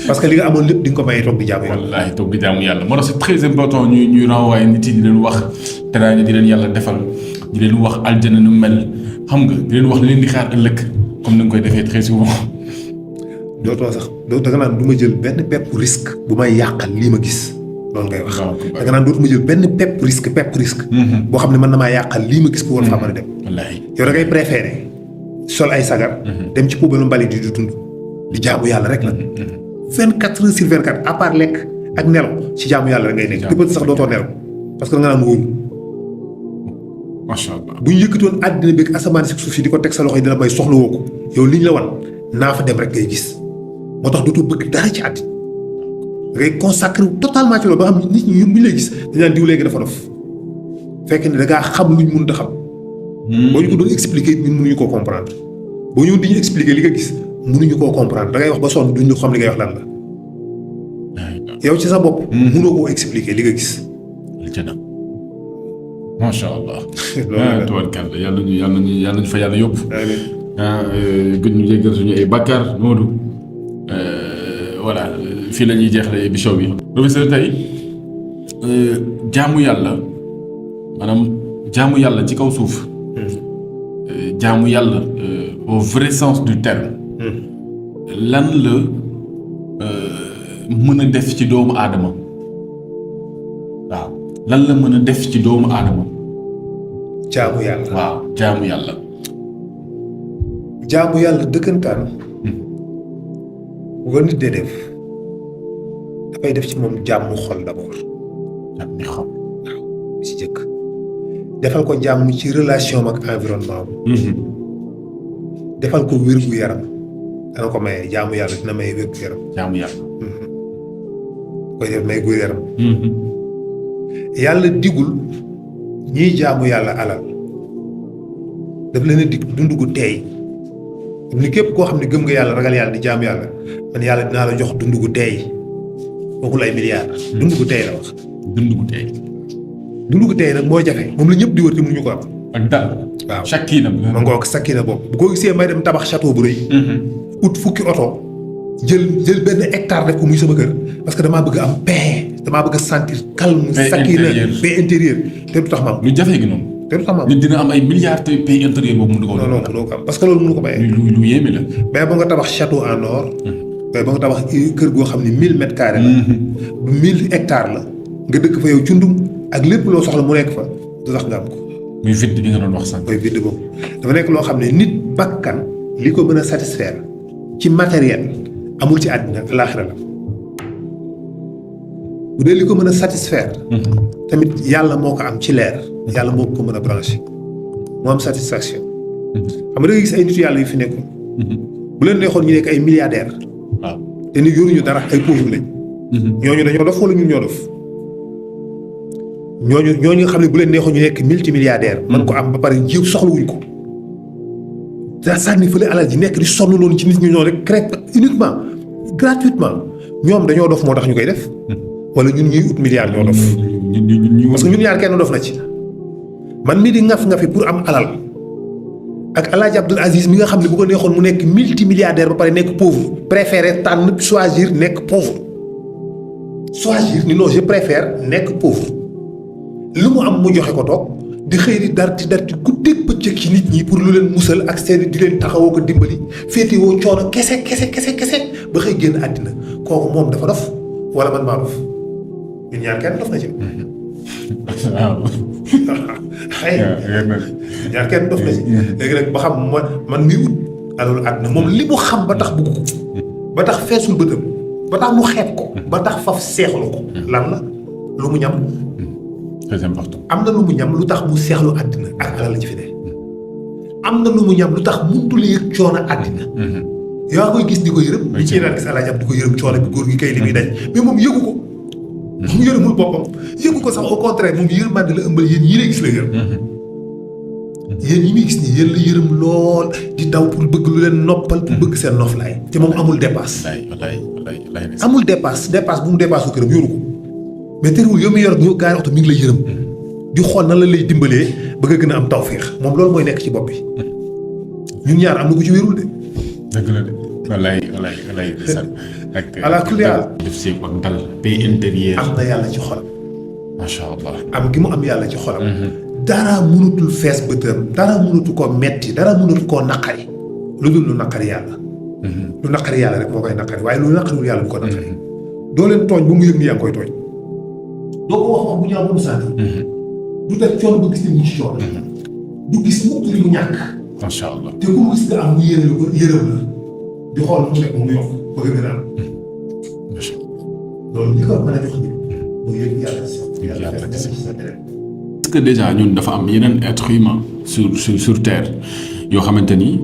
parce que li nga amoon lépp di nga ko may toog di jaamu yàlla. wallaay toog di jaamu yàlla moo tax c'est très important ñuy renvoyer nit yi di leen wax teraanga di leen yàlla defal di leen wax aljana nu mel xam nga di leen wax li leen di xaar ëllëg comme ni nga koy defee très souvent. dootoo sax da nga naan du ma jël benn pepp risque bu may yàqal lii ma gis loolu ngay wax. da nga naan dootuma jël benn pepp risque. boo xam ne mën na maa yàqal lii ma gis pour war faa mën a dem. wallaay yow da ngay préféré sol ay sagar. dem ci poubelle mbalit di dund di jaamu yàlla rek la. 24 heures sur 24 à part lekk ak nelaw ci jaamu yàlla rek ngay nekk. te bët sax dootoo nelaw parce que da nga naan wóoru. macha allah bu ñu yëkkatoon àddina bi ak asamaan si suuf si di ko teg sa loxo yi dina may soxla woo ko yow liñ la wan naa fa dem rek ngay gis moo tax dootoo bëgg dara ci àddina da ngay consacré totalement ci loolu ba xam nit ñi bu ñu lay gis dañ naan diw léegi dafa dof fekk ne da ngaa xam luñ mënut a xam. boo ñu ko doon expliquer ñun mënuñu koo comprendre boo ñëwoon di ñu expliquer li nga gis mënuñu koo comprendre da ngay wax ba sonn duñu xam li ngay wax lan la. yow ci sa bopp. mënoo koo expliquer li nga gis. macha allah. loolu tubarkalla yàlla ñu fa yàlla yóbbu. gën ñu jéggal suñu ay bàkkaar Modou. voilà fii la ñuy jeexalee émission bi. professeur tey jaamu yàlla maanaam jaamu yàlla ci kaw suuf. jaamu yàlla au vrai sens du terme. lan la mën a def ci doomu aadama waaw lan la mën a def ci doomu aadama. jaamu yàlla. waaw jaamu yàlla. jaamu yàlla dëggantaan. bu ko nit dee def dafay def ci moom jàmmu xol d'abord. jàmmi xol. waaw bi ci jëkk defal ko jàmm ci relation ak environnement am defal ko wér-gu-yaram dana ko maye jaamu yàlla dina may wér-gu-yaram jaamu yàlla. koy def may gu-yaram yàlla digul ñiy jaamu yàlla alal daf leen a dig dund gu teey ni képp koo xam ne gëm nga yàlla ragal yàlla di jaamu yàlla man yàlla dinaa la jox dund gu teey waxul ay milliards dund gu teey la wax dund gu tey. dund gu teey nag moo jafe moom la ñëpp di wër te mënuñu ko am ak dal. waaw chaque kii nag. ma ngoog sakki na bopp bu ko gisee may dem tabax château bu rëy ut fukki oto jël benn hectare def ko muy sama kër parce que damaa bëgg am paix damaa bëgg a sentir calme sakki na paix intérieur te du tax ma am lu jafe gi noonu. te du tax ma am nit dina am ay milliards te pays intérieur boobu mënu ko. non non mënoo ko am parce que loolu mënu ko bayee lu yéeme la. mais ba nga tabax château en or mais ba nga tabax kër goo xam ne 1000 mètres carrés la 1000 hectares la nga dëkk fa yow cundum ak lépp loo soxla mu nekk fa du tax nga am ko muy vide bi nga doon wax sànq. mooy vide boobu dafa nekk loo xam ne nit bakkan li ko mën a satisfaire ci matériel amul ci àddina laaxira la bu dee li ko mën a satisfaire tamit yàlla moo ko am ci leer yàlla moo ko mën a branché moo am satisfaction xam nga da nga gis ay nitu yàlla yu fi nekkoon bu leen neexoon ñu nekk ay milliardaires waaw te ni yoruñu dara ay pauvre lañ ñooñu dañoo dof wala ñun ñoo dof ñooñu nga xam ne bu leen neexoon ñu nekk multimilliardaire man ko am ba pare jiw soxlawuñ ko daa sànni fële alal ji nekk di sonn loolu ci nit ñi ñoo rek crée uniquement gratuitement ñoom dañoo dof moo tax ñu koy def wala ñun ñuy ut milliards ñoo dof parce que ñun ñaar kenn dof na ci man mii di ngaf-ngafi pour am alal ak El Hadj Abdoul Aziz mi nga xam ne bu ko neexoon mu nekk multimilliardaire ba pare nekk pauvre préféré tànn choisir nekk pauvre choisir ni non je préfère nekk pauvre lu mu am mu joxe ko toog di xëy di darti guddeeg bëccëg ci nit ñi pour lu leen musal ak seen di leen taxawoo ko dimbali féetewoo coono kese ba xëy génn àddina kooku moom dafa dof wala man maa dof ñun ñaar kenn dof na ci. waaw. xëy ñaar kenn dof na ci. léegi nag ba xam man miy ut alalu àddina moom li mu xam ba tax bugg ko ba tax feesul bëtam ba tax mu xeeb ko ba tax faf seexlu ko lan la lu mu ñam. très important. am na lu mu ñam lu tax mu seexlu àddina ak alal ci fi ne am na lu mu ñam lu tax mënutul yëg coono àddina yaa koy gis di ko yërëm ñi ci daan gis El Hadj Abdou di ko yërëm coono bi góor gi kay li muy daj mais moom yëgu ko mu yërëmul boppam yëgu ko sax au contraire moom yërmande la ëmbal yéen ñii lay gis la yërëm yéen ñi muy gis nii yéen la yërëm lool di daw pour bëgg lu leen noppal pour bëgg seen noflaay te moom amul dépasse amul dépasse bu mu dépasse ko këram yoru ko mais terewul yow mi yor ñu gaari oto mi ngi lay yërëm di xool nan la lay dimbalee ba nga gën a am tawféex moom loolu mooy nekk ci bopp bi ñun ñaar am na ko ci wérul de. dëgg la de walaay. ak ala kulli haal def si ak dal paix intérieur. am na yàlla ci xolam. macha allah. am gi mu am yàlla ci xolam. dara mënatul fees bëtëm dara mënatul koo metti dara mënatul koo naqari lu dul lu naqari yàlla. lu naqari yàlla rek moo koy naqari waaye lu naqariwul yàlla du ko naqari. doo leen tooñ ba mu yëg ni yaa ngi koy tooñ. doo ko wax bu ñaaw ba mu sànni. du def coono ba gis ne mu ci coono. du gis mukk li mu ñàkk. macha allah te ku mu gis nga am mu yéene lu ko yërëm la di xool mu nekk mu yokk ba nga gën a am. macha allah loolu li ko mën a jox nit mu yëg yàlla si. est-ce que déjà ñun dafa am yeneen être humain sur terre yoo xamante ni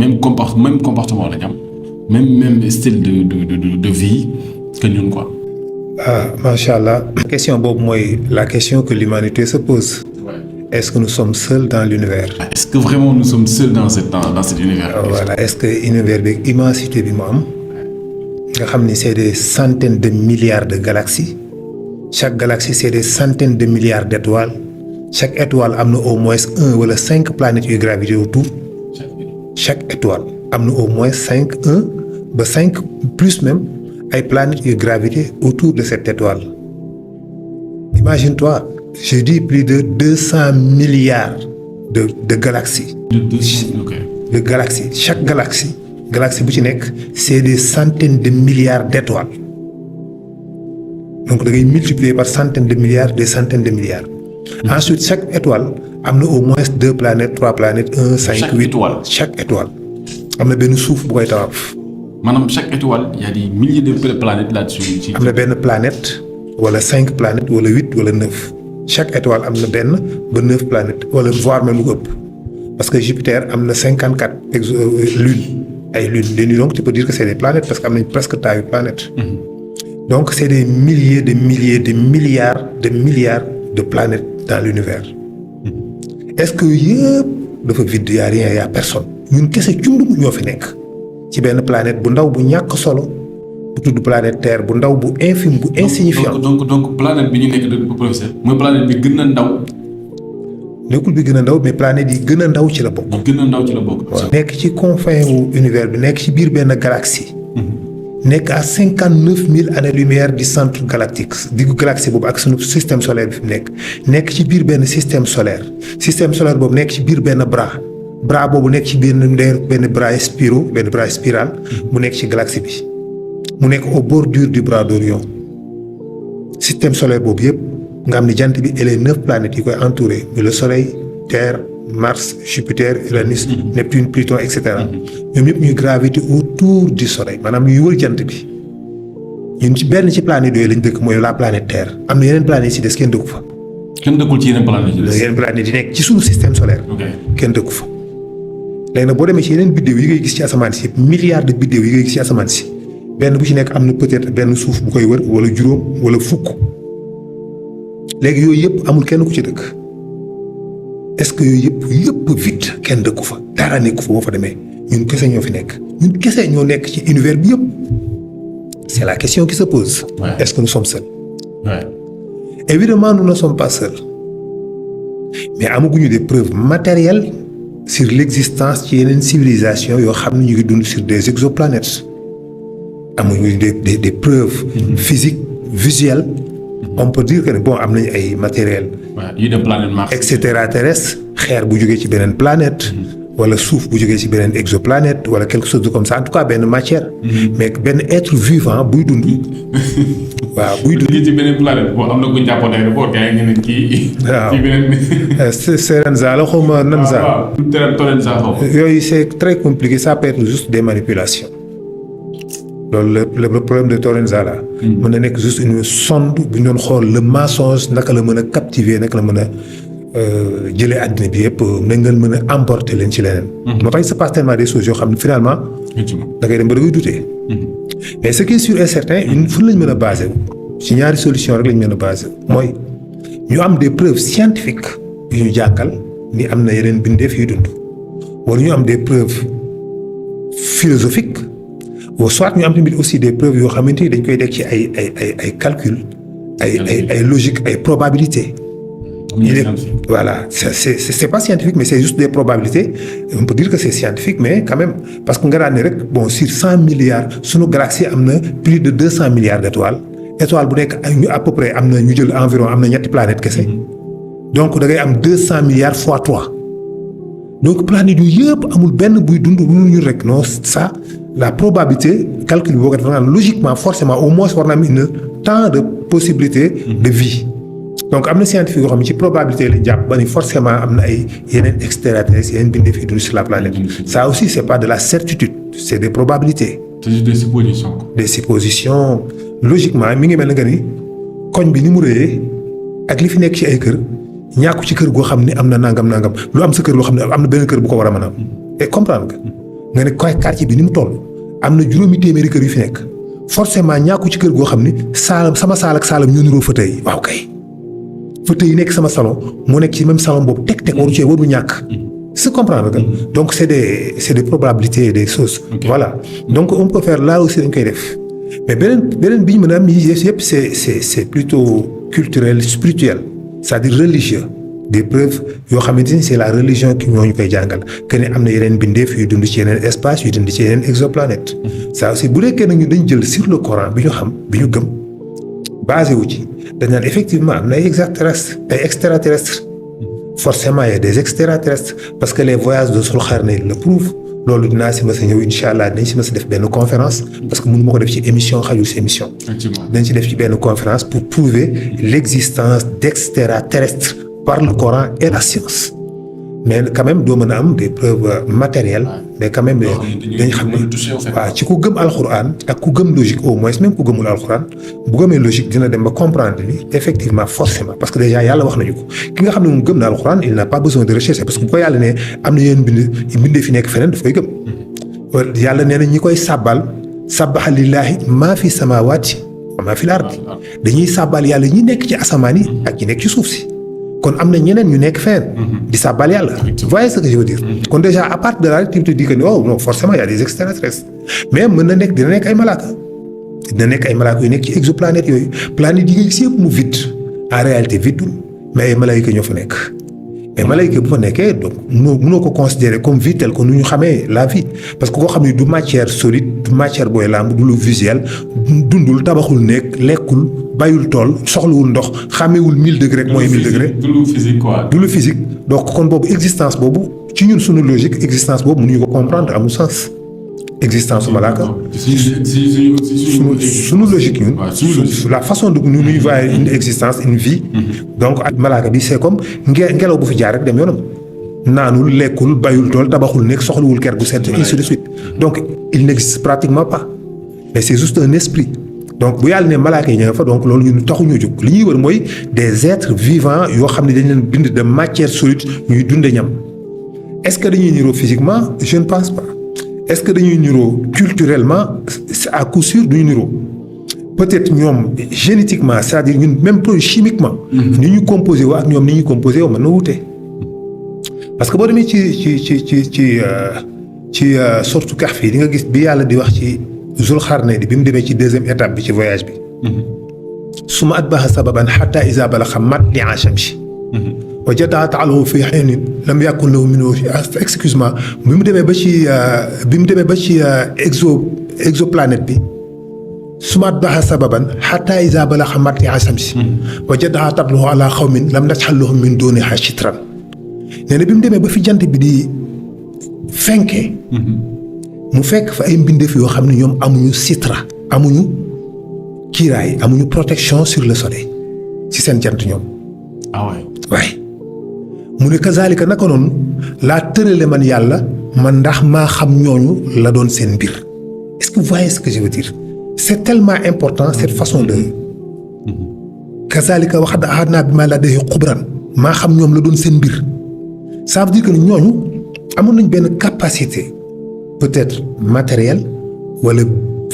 même comportement la ñu am même style de vie que ñun quoi. ah macha allah. question boobu mooy la question que l'humanité se pose. Est-ce que nous sommes seuls dans l'univers? Est-ce que vraiment nous sommes seuls dans cet univers? Voilà. Est-ce que univers bi immensité bi mu am nga xam ni c'est des centaines de milliards de galaxies chaque galaxie c'est des centaines de milliards d'étoiles chaque étoile am na au moins 1 wala 5 planètes yu gravité autour chaque étoile am na au moins 1 ba 5 plus même ay planètes yu gravité autour de cette étoile. Imagine-toi. Je dis plus de 200 milliards de galaxies. De galaxies. Chaque galaxie bu ci nekk c'est des centaines de milliards d'étoiles. Donc da ngay multiplier par centaines de milliards des centaines de milliards. Ensuite chaque étoile am na au moins 2 planètes 3 planètes 1 5 8. Chaque étoile am na benn suuf bu koy tawaaf. Maanaam chaque étoile y a des milliers de planètes là-dessus. am na benn planète wala 5 planètes wala 8 wala 9. chaque étoile am na benn ba 9 planètes wala voire même lu ëpp parce que Jupiter am na 54 lunes ay lunes donc tu peux dire que c'est des planètes parce que am nañ presque taille planète. Donc c'est des milliers de milliards de planètes dans l'univers. Est-ce que yëpp dafa vide y a rien y a personne ñun kese cundum ñoo fi nekk ci benn planète bu ndaw bu ñàkk solo bu tudd planète Terre bu ndaw bu infime bu insignifiant. donc planète bi ñu nekk de professeur mooy planète bi gën a ndaw. nekkul bi gën a ndaw mais planète yi gën a ndaw ci la bokk. bi gën a ndaw ci la bokk. waaw nekk ci confin wu univers bi nekk ci biir benn galaxie. nekk à 59 000 années-lumière du centre galactique diggu galaxie boobu ak sunu système solaire bi fi mu nekk ci biir benn système solaire boobu nekk ci biir benn bras boobu nekk ci benn bras spiral mu nekk ci galaxie bi mu nekk au bordure du bras d'Orion système solaire boobu yëpp nga xam ne jant bi et les 9 planètes yi koy entouré le soleil Terre Mars Jupiter Uranus Neptune Pluton et cetera ñoom ñëpp ñuy gravité autour du soleil maanaam ñuy wër jant bi ñun ci benn ci planète yooyu lañ dëkk mooy la planète Terre am na yeneen planètes yi des kenn dëkku fa. kenn dëkkul ci yeneen planètes yi des. yeneen planètes yi nekk ci suñu système solaire. kenn dëkku fa. léegi nag boo demee ci yeneen biddéew yi ngay gis ci asamaan si milliards de biddéew yi ngay gis ci asamaan si benn bu ci nekk am na peut-être benn suuf bu koy wër wala juróom wala fukk léegi yooyu yëpp amul kenn ku ci dëkk. est-ce que yooyu yëpp vide kenn dëkku fa dara nekku fa boo fa demee ñun kese ñoo fi nekk ñun kese ñoo nekk ci univers bi yëpp c'est la question qui se pose. Ouais. Est-ce que nous sommes seuls? Ouais. Évidemment nous ne sommes pas seuls mais amaguñu des preuves matérielles sur l'existence ci yeneen civilisation yoo xam ne ñu ngi dund sur des exoplanètes amuñu des preuves physiques visuelles. On peut dire que bon am nañu ay matériel yi dem planète Mars extraterrestre xeer bu jógee ci beneen planète wala suuf bu jógee ci beneen exoplanète wala quelque chose de comme ça en tout cas benn matière mais benn être vivant buy dund waaw buy dund ci beneen planète boo am na ko jàppoon aéroport gars yi ngeen kii waaw ci beneen Serenza la xawma Nanza Torenza yooyu c'est très compliqué ça peut être juste des manipulations loolu le problème de Torenza la mën na nekk juste une sonde bu ñu doon xool le mensonge naka la mën a captiver naka la mën a jëlee àddina bi yëpp nañ leen mën a emporter leen ci leneen. moo tax il se passe tellement des choses yoo xam ne finalement da ngay dem ba da ngay douter. mais ce qui est sûr et certain fu lañ mën a basé ci ñaari solution rek lañ mën a basé mooy ñu am des preuves scientifiques yu ñu jàngal ni am na yeneen bindeef yuy dund wala ñu am des preuves philosophiques. ou soit ñu am tamit aussi des preuves yoo xamante ni dañ koy def ci ay calcul ay logique ay probabilité. Voilà c'est pas scientifique mais c'est juste des probabilités on peut dire que c'est scientifique mais quand même parce que nga daan ne rek bon sur 100 milliards sunu galaxie am na plus de 200 milliards d'étoiles étoile bu nekk ñu à peu près am na ñu jël environ am na ñetti planètes kese donc da ngay am 200 milliards fois 3 donc planètes yu yëpp amul benn buy dund lu ñu rek non ça. La probabilité calcul bi boo ko defee logiquement forcément au moins war na am une tant de possibilités de vie donc am na scientifique yoo xam ne ci probabilité la jàpp ba ni forcément am na ay yeneen extraterrestres yeneen bindeef yi dund sur la planète ça aussi c'est pas de la certitude c'est des probabilités. c'est des suppositions. Des suppositions logiquement mi ngi mel ne nga ni koñ bi ni mu rëyee ak li fi nekk ci ay kër ñàkku ci kër goo xam ne am na nangam lu am sa kër loo xam ne am na benn kër bu ko war a mën a am et comprendre nga ne koy quartier bi ni mu toll am na juróomi téeméeri kër yu fi nekk forcément ñàkku ci kër goo xam ni sama saal ak saalam ñoo niroo fauteuil yi waaw kay fauteuil yi nekk sama salon moo nekk ci même salon boobu teg waru ñàkk c'est comprendre que donc c'est des probabilités et des choses voilà donc on peut faire là aussi dañ koy def mais beneen bi ñu mën a am yëpp c'est plutôt culturel spirituel c'est-à-dire religieux des preuves yoo xamante ni c'est la religion ki ñoo ñu koy jàngal que ne am na yeneen bindeef yu dund ci yeneen espace yu dund ci yeneen exoplanètes ça aussi bu dee nag ñu dañ jël sur le Coran bi ñu xam bi ñu gëm basé wu ci dañ naan effectivement am na ay extraterrestres forcément il y a des extraterrestres parce que les voyages de Zulqarnayn le prouvent loolu dinaa si mës a ñëw incha allah dinañ si mës a def benn conférence parce que mënu ma ko def ci émission xajul si émission. dañ ci def ci benn conférence pour prouver l'existence d'extraterrestres par le Coran et la science mais quand même doo mën a am des preuves matérielles mais quand même dañ xam ne waaw ci ku gëm alxuraan ak ku gëm logique au moins même ku gëmul alxuraan bu gëmee logique dina dem ba comprendre ni effectivement forcément parce que déjà yàlla wax nañu ko ki nga xam ne moom gëm na alxuraan il n'a pas besoin de rechercher parce que bu ko yàlla ne am na yeneen bindee fi nekk feneen daf koy gëm yàlla nee na ñi koy sàbbal sabbaha lillahi maa fi samaawaati wa maa fi l-ardi dañuy sàbbal yàlla ñi nekk ci asamaan yi ak ñi nekk ci suuf si kon am na ñeneen ñu nekk fenn di sàbbal yàlla vous voyez ce que je veux dire kon déjà à part de là tu te dis que oh non forcément y a des extraterrestres mais mën na nekk dina nekk ay malaaka yu nekk ci exoplanètes yooyu planètes yi nga gis yëpp mu vide en réalité vidul mais ay malaayika ñoo fa nekk mais malaayika bu fa nekkee donc mënoo ko considérer comme vie tel que nu ñu xamee la vie parce que koo xam ne du matière solide du matière booy lamb du lu visuel dundul tabaxul nekk lekkul bàyyul tool soxlawul ndox xàmmewul 1000 degré mooy 1000 degré. du lu physique quoi. du lu physique donc kon boobu existence boobu ci ñun suñu logique existence boobu mënuñu ko comprendre amul sens existence su malaaka. suñu logique ñun. la façon de nu ñuy voir une existence une vie. donc ak malaaka bi c'est comme ngelaw bu fi jaar rek dem yoonam. naanul lekkul bàyyul tool tabaxul nekk soxlawul kër gu set ainsi de suite donc il n'existe pratiquement pas mais c'est juste un esprit. donc bu yàlla ne malaaka yi ña nga fa donc loolu ñun taxuñu jóg li ñuy wër mooy des êtres vivants yoo xam ne dañ leen bind de matière solide ñuy dunde ñam est-ce que dañuy niroo physiquement je ne pense pas est-ce que dañuy niroo culturellement à coup sûr duñu niroo peut-être ñoom génétiquement c'est-à-dire ñun même produit chimiquement ni ñu composé woo ak ñoom ni ñuy composé woo mën na wute parce que boo demee ci sortu Kahf yi di nga gis bi yàlla di wax ci Zulxarnayni bi mu demee ci deuxième étape bi ci voyage bi. summa atba'a sababan hatta iza balagha matli'a shamsi. wajada ta'alahu fi haynin lam yakun lahu minhu excuse-moi bi mu demee ba ci exoplanète bi. summa atba'a sababan hatta iza balagha matli'a shamsi. wajada tatlu'u ala qawmin lam naj'al lahum min duniha sitran. nee na bi mu demee ba fi jant bi di fenkee. mu fekk fa ay mbindeef yoo xam ne ñoom amuñu sitra amuñu kiiraay amuñu protection sur le soleil ci seen jant ñoom. waaye mu ne kazaalika naka noonu laa tërale man yàlla man ndax maa xam ñooñu la doon seen mbir est-ce que vous voyez ce que je veux dire c'est tellement important cette façon de. kazaalika wax ahadnaa bimaa ladayhi xubran maa xam ñoom la doon seen mbir ça veut dire que ñooñu amoon nañ benn capacité. peut-être matériel wala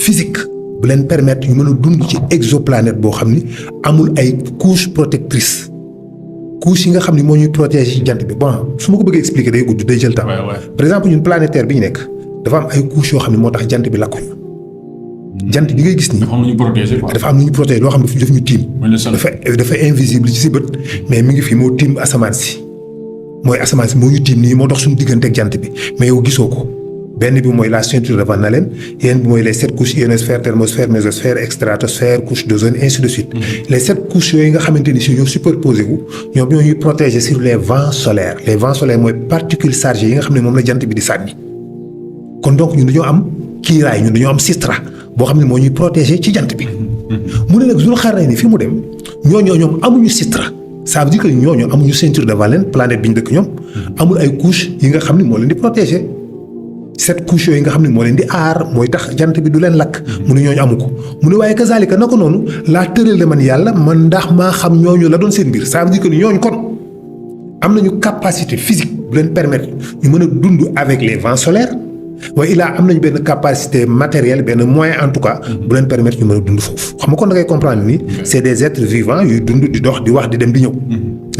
physique bu leen permettre ñu mën a dund ci exoplanète boo xam ni amul ay couche protectrice couche yi nga xam ni moo ñuy protéger ci jant bi bon su ma ko bëggee expliquer day gudd day jël temps. par exemple ñun planétaire bi ñu nekk dafa am ay couches yoo xam ne moo tax jant bi lakkuñu jant bi ngay gis nii. dafa am lu ñu protéger quoi. dafa am lu ñu protéger loo xam ne daf ñu tiim. dafa invisible ci si bët mais mi ngi fi moo tiim asamaan si mooy asamaan si moo ñu tiim nii moo dox suñu diggante ak jant bi mais yow gisoo ko. benn bi mooy la ceinture de Van Allen yeneen bi mooy les 7 couches ionosphère thermosphère mésosphère stratosphère couche d'ozone ainsi de suite. les 7 couches yooyu nga xamante ni si ñoo superposé wu ñoom ñoo ñuy protéger sur les vents solaires les vents solaires mooy particules chargées yi nga xam ne moom la jant bi di sànni. kon donc ñun dañoo am kiiraay ñun dañoo am sitra boo xam ne moo ñuy protéger ci jant bi. mu ne nag Zulxarnayni fi mu dem ñoom amuñu sitra ça veut dire que ñooñu amuñu ceinture de Van Allen planète bi ñu dëkk ñoom amul ay couches yi nga xam ne moo leen di protéger. cette couche yooyu nga xam ne moo leen di aar mooy tax jant bi du leen lakk. mu ne ñooñu amu ko mu ne waaye kazaalika na ko noonu laa tërale man yàlla man ndax maa xam ñooñu la doon seen mbir ça veut dire que ñooñu kon am nañu capacité physique bu leen permettre ñu mën a dund avec les vents solaires waaye ilaa am nañu benn capacité matérielle benn moyen en tout cas bu leen permettre ñu mën a dund foofu xam nga kon da ngay comprendre ni c'est des êtres vivants yuy dund di dox di wax di dem di ñëw.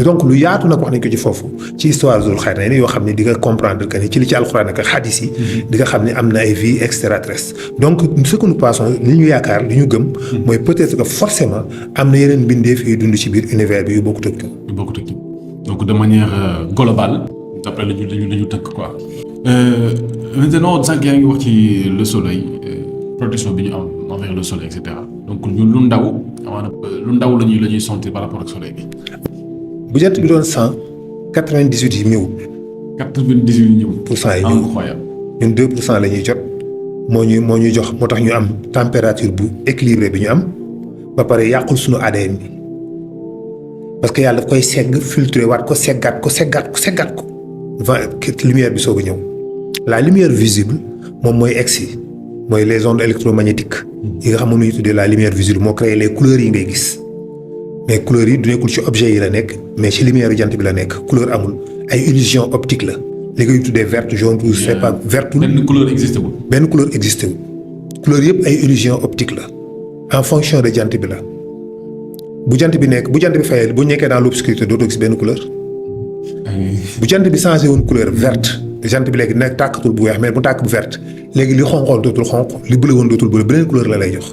donc lu yaatu nag wax nañ ko ci foofu ci histoire Zulxarnayni yoo xam ne di nga comprendre que ni ci li ci alxuraan ak xadis yi. di nga xam ne am na ay vie extraterrestre donc ce que nous pensons li ñu yaakaar li ñu gëm. mooy peut-être que forcément am na yeneen mbindeef yuy dund ci biir univers bi yu bokkut ak donc de manière globale d'après la ñu tëkk quoi. maintenant sànq yaa ngi wax ci le soleil protection bi ñu am envers le soleil et cetera donc ñun lu ndaw la ñuy sentir par rapport ak soleil bi. bu jant bi doon 198 yi ñëwul. 98 yi ñëwul. % yi ñëwul incroyable. ñun 2% la ñuy jot moo ñuy jox moo tax ñu am température bu équilibré bi ñu am ba pare yàqul suñu ADN bi parce que yàlla daf koy segg filtré waat ko seggaat ko lumière bi soog a ñëw la lumière visible moom mooy egsi mooy les ondes électromagnétiques yi nga xam ne ñuy tuddee la lumière visible moo créé les couleurs yi ngay gis mais couleurs yi du nekkul ci objet yi la nekk mais ci lumière yu jant bi la nekk couleur amul ay illusion optique la li ngay tuddee verte jaune rouge c'est pas verte. benn couleur existé wul. benn couleur existé wul couleur yëpp ay illusion optique la en fonction de jant bi la bu jant bi fayee bu nekkee dans l'obscurité dootoo gis benn couleur. bu jant bi changé woon couleur verte jant bi léegi nekk tàkkatul bu weex mais bu tàkk bu verte léegi li xonqoon dootul xonq li bële woon dootul bële beneen couleur la lay jox.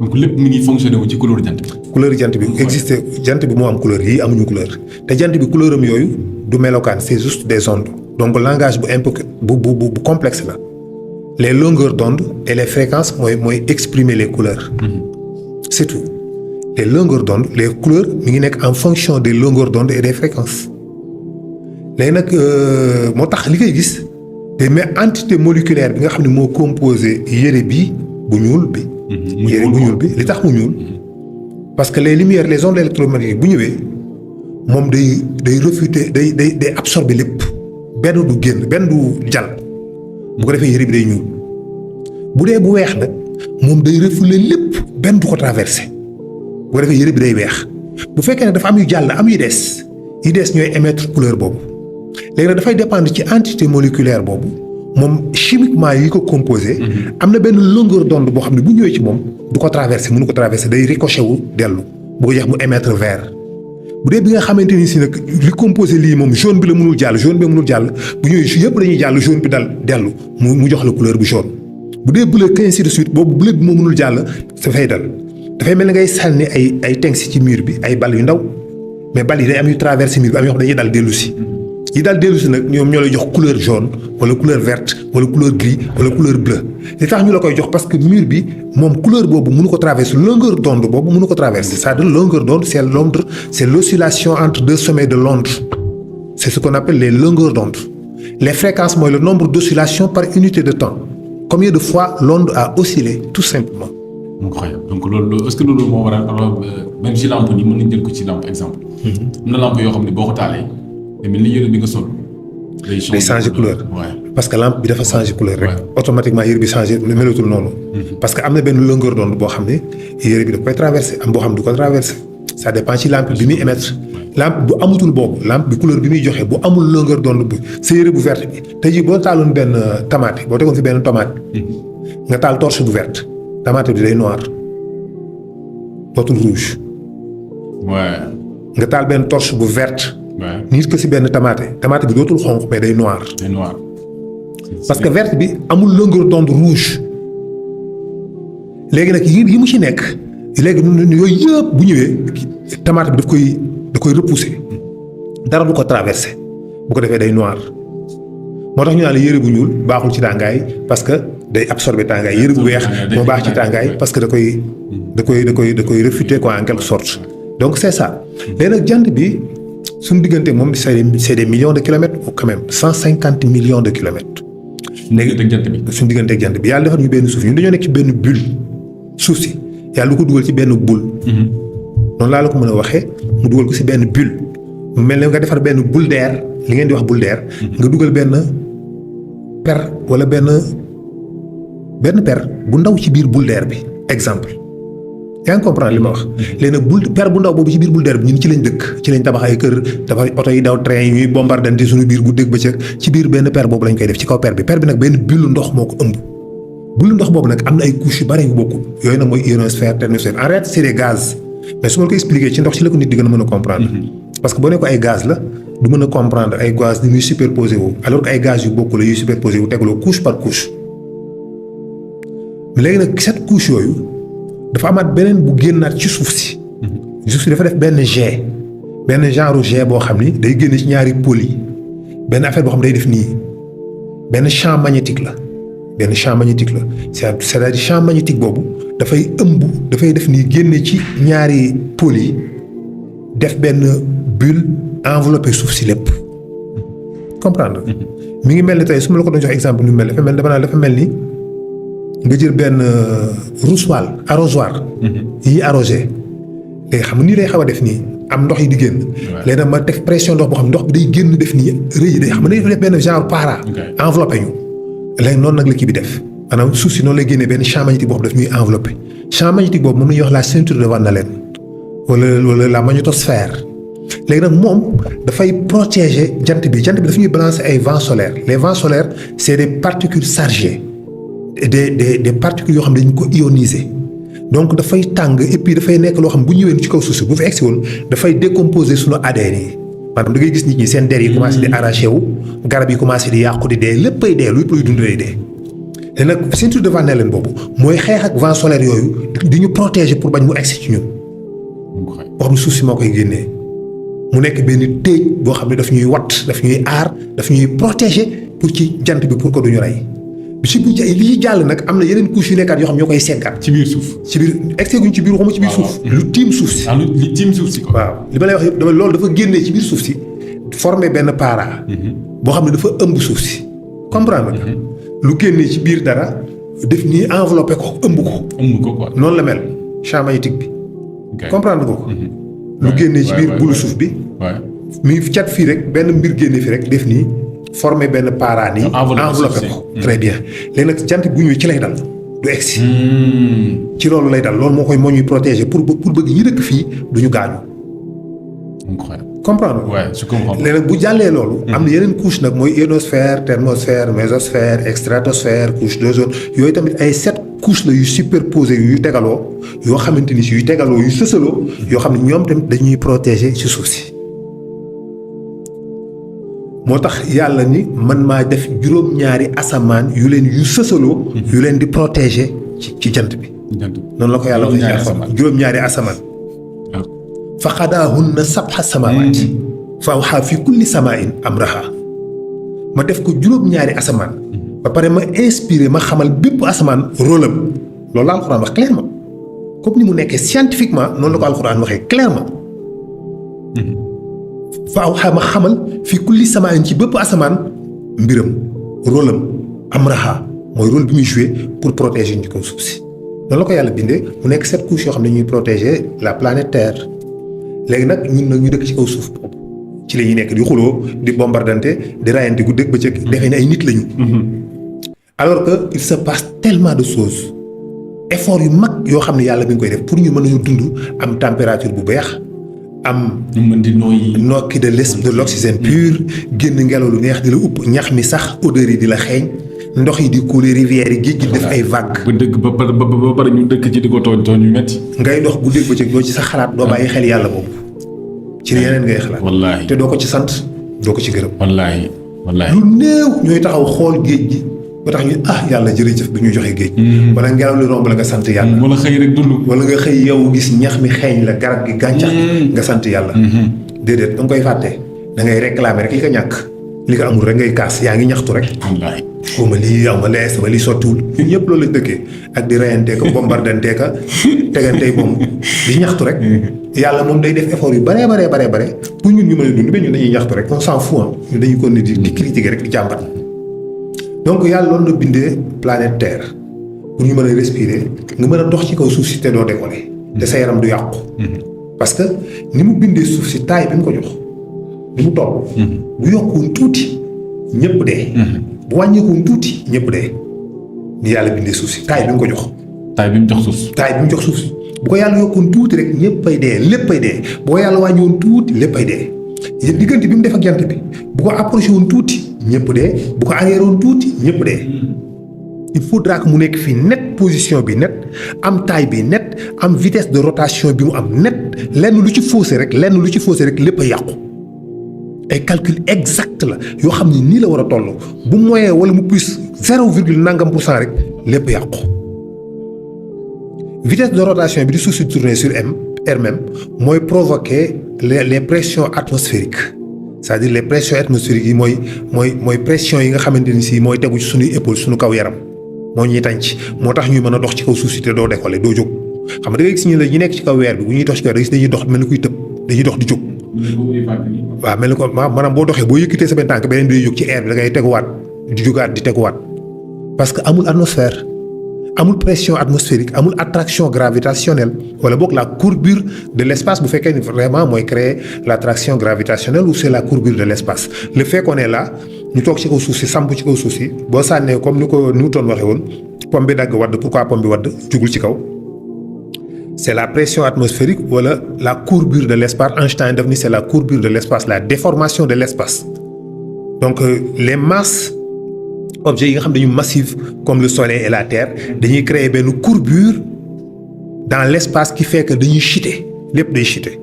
donc lépp mi ngi fonctionné wu ci couleur jant bi. couleur jant bi existé jant bi moo am couleur yii amuñu couleur te jant bi couleur am yooyu du melokaan c'est juste des ondes donc langage bu complexe la les longueurs d'onde et les fréquences mooy exprimer les couleurs. C'est tout les longueurs d'onde les couleurs mi ngi nekk en fonction des longueurs d'onde et des fréquences. léegi nag moo tax li ngay gis te mais entité moléculaire bi nga xam ne moo composé yére bi bu ñuul bi. yére bu ñuul bi li tax mu ñuul. parce que les lumières les ondes électromagnétiques bu ñëwee moom day refuter day absorber lépp benn du génn benn du jàll. bu ko defee yére bi day ñuul bu dee bu weex nag moom day refouler lépp benn du ko traversé bu ko defee yére bi day weex bu fekkee ne dafa am yu jàll am yu des ñooy émettre couleur boobu. léegi nag dafay dépendre ci entité moléculaire boobu moom chimiquement yi ko composé. am na benn longueur d'onde boo xam ne bu ñëwee ci moom du ko traversé mënu ko traversé day ricochet wu dellu bu ko jeex mu émettre vert. bu dee bi nga xamante ni si nag li composé lii moom jaune bi la mënul jàll bu ñëwee yëpp dañuy jàll jaune bi dellu mu jox la couleur bu jaune. bu dee bleu ainsi de suite boobu bleu bi moo mënul jàll dafay dafay mel ni ngay sànni ay tengsi ci mur bi ay bal yu ndaw mais bal yi day am yu traversé mur bi am yoo xam dañuy dal dellu si. yi daal dellu si nag ñoom ñoo lay jox couleur jaune wala couleur verte wala couleur gris wala couleur bleu li tax ñu la koy jox parce que mur bi moom couleur boobu mënu ko traverser longueur d'onde boobu mënu ko traverser c'est-à-dire longueur d'onde c'est l'oscillation entre deux sommets de l'onde c'est ce qu'on appelle les longueurs d'onde les fréquences mooy le nombre d'oscillations par unité de temps combien de fois l'onde a oscillé tout simplement. incroyable donc loolu est-ce que loolu moo waral même ci lampe ni mën nañ jël ko ci lampe exemple. am na lampe yoo xam ne boo ko taalee. mais li yére bi nga sol. day changer couleur. parce que lampe bi dafa changer couleur rek. automatiquement yére bi changer melatul noonu. parce que am na benn longueur d'onde boo xam ne yére bi da koy traverser am boo xam ne du ko traverser. ça dépend ci lampe bi muy émettre. lampe bu amutul boobu lampe bi couleur bi muy joxe bu amul longueur d'onde bi sa yére bu verte bi tey jii boo taaloon benn tomate boo tegoon fi benn tomate. nga taal torche bu verte tomate bi day noir dootul rouge. nga taal benn torche bu verte. nit ko ci benn tomate bi dootul xonq mais day noir. parce que verte bi amul longueur d'onde rouge. léegi nag yi mu ci nekk léegi yooyu yëpp bu ñëwee tomate bi da koy repousser dara du ko traverser bu ko defee day noir moo tax ñu naan la yére bu ñuul baaxul ci tàngaay parce que day absorber tàngaay yére bu weex moo baax ci tàngaay parce que da koy réfuter quoi en quelque sorte donc c'est ça. léegi nag jant bi. suñu diggante moom c'est des millions de kilomètres ou quand même 150 millions de kilomètres. léegi suñu diggante ak jant bi yàlla defar ñu benn suuf ñun dañoo nekk ci benn bulle suuf si yàlla du ko dugal ci benn boule. noonu laa la ko mën a waxee mu dugal ko ci benn bulle mu mel ne nga defar benn boule d'air li ngeen di wax boule d'air. nga dugal benn per wala benn per bu ndaw ci biir boule d'air bi exemple. yaa ngi comprendre li ma wax. léegi nag per bu ndaw boobu ci biir boule d'air bi ñun ci lañ dëkk ci lañ tabax ay kër dafa oto yi daw train yi ñuy bombardante suñu biir guddeeg bëccëg ci biir benn per boobu lañ koy def ci kaw per bi nag benn bulle ndox moo ko ëmb. bulle ndox boobu nag am na ay couches yu bari yu bokkul yooyu nag mooy ionosphère thermosphère en réalité c'est des gaz mais su ma la ko expliquer ci ndox ci la ko nit di gën a mën a comprendre. parce que boo ne ko ay gaz la du mën a comprendre ay gaz ni muy superposé wu alors que ay gaz yu bokkul la yuy superposé wu tegaloo couche par couche léegi nag cette couche yooyu. dafa amaat beneen bu génnaat ci suuf si. suuf si dafa def benn jet benn genre jet boo xam ni day génn ci ñaari pôles yi benn affaire boo xam day def nii benn champ magnétique la c'est-à-dire champ magnétique boobu dafay def nii génne ci ñaari pôles yi def benn bulle enveloppé suuf si lépp comprendre mi ngi mel ni tey su ma la ko doon jox exemple ni mu mel dafa mel ni. nga jël benn arrosoir yi arrosé léegi xam nga nii lay xaw a def nii am ndox yi di génn. léegi nag ma def pression ndox boo xam ne ndox bi day génn def nii rëy day xam ne day def benn genre para. enveloppé ñu. léegi noonu nag la kii bi def maanaam suuf si noonu lay génnee benn champ magnétique boo xam daf ñuy enveloppé champ magnétique boobu moom la ñuy wax la ceinture de Van Allen wala la magnétosphère. léegi nag moom dafay protéger jant bi daf ñuy balancer ay vents solaires les vents solaires c'est des particules chargées des particules yoo xam ne dañu ko ioniser donc dafay tàng et puis dafay nekk loo xam bu ñëwee ci kaw suuf si bu fi egsi woon dafay décomposer suñu ADN yi maanaam da ngay gis nit ñi seen der yi commencé di arraché wu garab yi commencé di yàqu di dee léppay dee luy dund lay dee. te nag ceinture de Van Allen boobu mooy xeex ak vents solaires yooyu di ñu protéger pour bañ mu egsi ci ñun boo xam ne suuf si moo koy génnee. mu nekk benn téej boo xam ne daf ñuy watt daf ñuy aar daf ñuy protéger pour ci jant bi pour que duñu rey bi ci bu li jàll nag am na yeneen couches yu nekkaat yoo xam ñoo koy seggaat. ci biir suuf. ci biir excès guñ ci biir waxuma ci biir suuf. lu tiim suuf si. lu tiim suuf si quoi. waaw li ma lay wax yëpp loolu dafa génnee ci biir suuf si former benn para. boo xam ne dafa ëmb suuf si. comprendre nga. lu génnee ci biir dara def nii enveloppé ko ëmb ko. ëmb ko quoi. noonu la mel champ magnétique bi. comprendre nga ko. lu génnee ci biir bulu suuf bi. mi cat fii rek benn mbir génne fi rek def nii formé benn para nii. enveloppé ko très bien léegi nag jant bu ñëwee ci lay dal du egsi. ci loolu lay dal loolu moo ñuy protéger pour bëgg ñi dëkk fii du ñu gaañu. comprendre nga. je comprends. léegi nag bu jàllee loolu. am na yeneen couche nag mooy ionosphère thermosphère mésosphère stratosphère couche d'ozone yooyu tamit ay 7 couches la yu superposé yu tegaloo yoo xamante ni si yu tegaloo yu sësaloo yoo xam ne ñoom tamit dañuy protéger ci suuf si. moo tax yàlla ni man maa def juróom-ñaari asamaan yu sësaloo. yu leen di protéger ci jant bi. noonu la ko yàlla waxee juróom-ñaari asamaan. fa xadaahunna sab'a samaawaati fa awhaa fi kulli samaa'in amraha ma def ko juróom-ñaari asamaan. ba pare ma inspiré ma xamal bépp asamaan rôle am loolu la alxuraan wax clairement comme ni mu nekkee scientifiquement noonu la ko alxuraan waxee clairement. fa awhaa ma xamal fi kulli samaa'in ci bépp asamaan mbiram rôle am amraha mooy rôle bi muy joué pour protéger ñu ko suuf si. noonu la ko yàlla bindee mu nekk 7 couches yoo xam ne ñuy protéger la planète Terre. léegi nag ñun nag ñu dëkk ci kaw suuf boobu ci la ñuy nekk di xuloo di bombardante di rayante guddeeg bëccëg defee ne ay nit lañu. alors que il se passe tellement de choses effort yu mag yoo xam ne yàlla mi ngi koy def pour ñu mën a dund am température bu beex am. ñu mën di nokki de l'oxygène pur génn ngelaw lu neex di la upp ñax mi sax odeur yi di la xeeñ ndox yi di couler rivière yi géej gi def ay vagues. ba dëgg ba pare ñu dëkk ci di ko tooñ yu metti. ngay dox guddeeg bëccëg doo ci sa xalaat doo bàyyi xel yàlla boobu. ci yeneen ngay xalaat. wallaahi te doo ko ci sant doo ko ci gërëm. wallaahi. lu néew ñooy taxaw xool géej gi ba tax ñu yàlla jërëjëf bi ñu joxe géej. wala ngelaw li romb la nga sant yàlla. wala xëy rek dund. wala nga xëy yow gis ñax mi xeeñ la garab gi gàncax nga sant yàlla. déedéet da nga koy fàtte da ngay réclamer rek li nga ñàkk li nga amul rek ngay kaas yaa ngi ñaxtu rek. wallaahi. xaw ma lii aw ma lees sama lii sottiwul ñun ñëpp loolu lañ dëkkee ak di reyantee ko bombardantee ka tegantey bomb di ñaxtu rek. yàlla moom day def effort yu bare pour ñun ñu mën a dund ba ñun dañuy ñaxtu rek on s'en fout ñun dañuy ko ne di critiquer rek di jàmbat. donc yàlla loolu la bindee planète Terre pour ñu mën a respirer nga mën a dox ci kaw suuf si te doo décoller. te sa yaram du yàqu. parce que ni mu bindee suuf si taay bi mu ko jox ni mu toll. bu yokkuwoon tuuti ñëpp dee. bu wàññeekuwoon tuuti ñëpp dee ni yàlla bindee suuf si taay bi mu ko jox. taay bi mu jox suuf si. taay bi mu jox suuf si bu ko yàlla yokkoon tuuti rek ñëppay dee léppay dee bu ko yàlla wàññiwoon tuuti léppay dee. yéen diggante bi mu def ak jant bi bu ko approché woon tuuti ñëpp dee bu ko arrière woon tuuti ñëpp dee. il faudra que mu nekk fii net position bi net am taille bi net am vitesse de rotation bi mu am net lenn lu ci faussé rek lépp a yàqu. ay calcul exact la yoo xam ni nii la war a toll bu moyen wala mu plus 0,nangam% rek lépp yàqu. vitesse de rotation bi di suuf si tourner sur elle-même mooy provoquer les pressions atmosphériques c'est-à-dire les pressions atmosphériques yi mooy pression yi nga xamante ni si mooy tegu ci suñuy épaule suñu kaw yaram moo ñuy tànc moo tax ñuy mën a dox ci kaw suuf si te doo décoller doo jóg xam nga da ngay gis ñu la ñu nekk ci kaw weer bi bu ñuy dox ci kaw da gis dañuy dox mel ni kuy tëb dañuy dox di jóg. waaw mel ni ko maanaam boo doxee boo yëkkatee sa benn tànk beneen bi day jóg ci air bi da ngay teguwaat di jógaat di teguwaat parce que amul atmosphère amul pression atmosphérique amul attraction gravitationnelle wala boog la courbure de l'espace bu fekkee ni vraiment mooy créer l'attraction gravitationnelle ou c'est la courbure de l'espace le fait qu'on est là ñu toog ci kaw suuf si samp ci kaw suuf si boo sànnee comme ni ko Newton waxee woon pomme bi dagg wadd pourquoi pomme bi wadd jugul ci kaw c'est la pression atmosphérique wala la courbure de l'espace. Einstein daf ni c'est la courbure de l'espace, la déformation de l'espace. Donc les masses objets yi nga xam dañu massifs comme le soleil et la terre dañuy créer benn courbure dans l'espace qui fait que dañuy chuter lépp day chuter.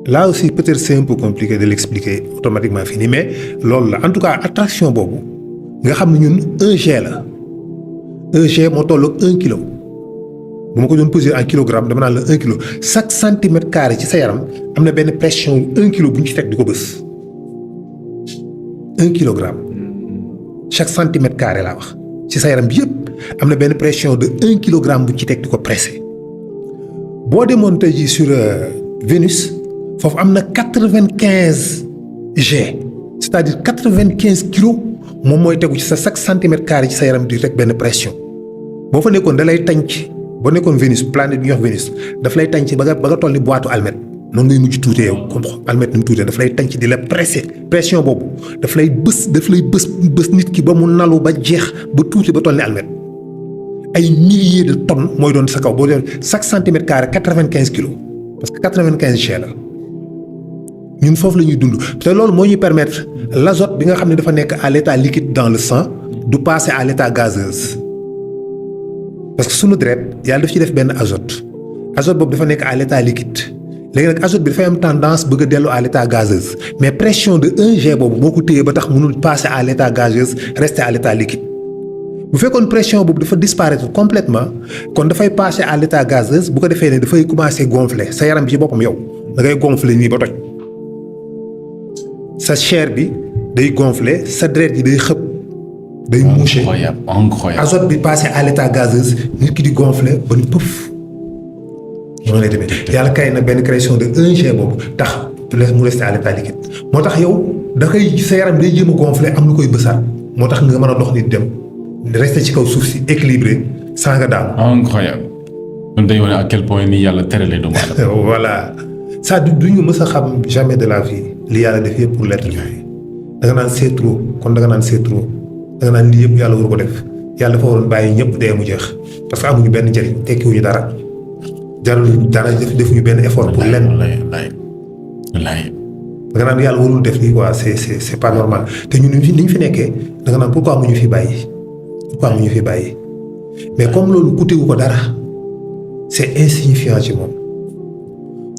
Là aussi peut-être c'est un peu compliqué de l'expliquer automatiquement fini mais loolu la en tout cas attraction boobu nga xam ne ñun 1G la 1G moo tolloog 1 kilo. bu ma ko doon peser en kilogramme dama naan la 1 kilo chaque centimètre carré ci sa yaram am na benn pression 1 kilo bu ñu ci teg di ko bës 1 kilogramme chaque centimètre carré laa wax ci sa yaram bi yëpp am na benn pression de 1 kilogramme bu ñu ci teg di ko pressé boo demoon tey jii sur Vénus foofu am na 95 G c'est-à-dire 95 kilos moom mooy tegu ci sa chaque centimètre carré ci sa yaram di teg benn pression boo fa nekkoon da lay tànc. boo nekkoon Vénus planète bi ñuy wax Vénus daf lay tànc ba nga toll ni boîte almet noonu ngay mujj tuutee yow comme almet ni mu tuutee daf lay tànc di la pressé pression boobu daf lay bës nit ki ba mu nalu ba jeex ba tuuti ba toll ni almet ay milliers de tonnes mooy doon sa kaw boo doon chaque centimètre carré 95 kilos parce que 95 G la ñun foofu la ñuy dund te loolu moo ñuy permettre l'azote bi nga xam ne dafa nekk à l'état liquide dans le sang du passer à l'état gazeuse. parce que sunu deret yàlla daf ci def benn azote boobu dafa nekk à l'état liquide léegi nag azote bi dafay am tendance bëgg a dellu à l'état gazeuse mais pression de 1G boobu moo ko téye ba tax mënul passer à l'état gazeuse rester à l'état liquide bu fekkoon pression boobu dafa disparaître complètement kon dafay passer à l'état gazeuse bu ko defee ne dafay commencer gonfler sa yaram bi ci boppam yow da ngay gonfler nii ba toj sa chair bi day gonfler sa deret yi day xëpp. day moucher incroyable azote bi passé à l'état gazeuse nit ki di gonfler ba nu pëf noonu lay demee yàlla kay na benn création de 1G boobu tax mu resté à l'état liquide moo tax yow da koy sa yaram day jéem a gonfler am lu koy bësaat moo tax nga mën a dox nit dem rester ci kaw suuf si équilibré sans nga daanu. incroyable kon day wane à quel point ni yàlla terale doomu aadama. voilà ça du ñu mës a xam jamais de la vie li yàlla def yëpp pour l'être humain da nga naan c'est trop kon da nga naan c'est trop. da nga naan lii yëpp yàlla waru ko def yàlla dafa waroon bàyyi ñëpp dee mu jeex parce que amuñu benn njëriñ tekkiwuñu dara jarul dara defuñu benn effort pour lenn. wallaay. da nga naan yàlla warul def lii quoi c'est pas normal te ñun ni ñu fi nekkee da nga naan pourquoi mu ñu fi bàyyi mais comme loolu coûté wu ko dara c'est insignifiant ci moom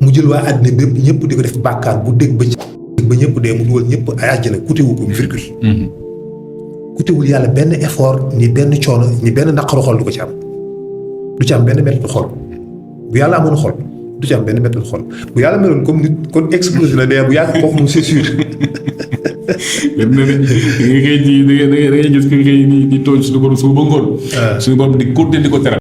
mu jël waa àddina bépp ñëpp di ko def bàkkaar bu dégg ba ñëpp dee mu dugal ñëpp ay àjjana coûté wu ko virgule. kutewul yàlla benn effort ni benn coono ni benn naqaru xol du ci am benn métti xol bu yàlla amoon xol du ci am benn métti xol bu yàlla meloon comme nit kon explosé la dee bu yàgg kooku moom c'est sûr. lépp na ne da ngay gis ki nga xëy di tooñ suñu borom suba ba ngoon. suñu borom di continuer di ko teral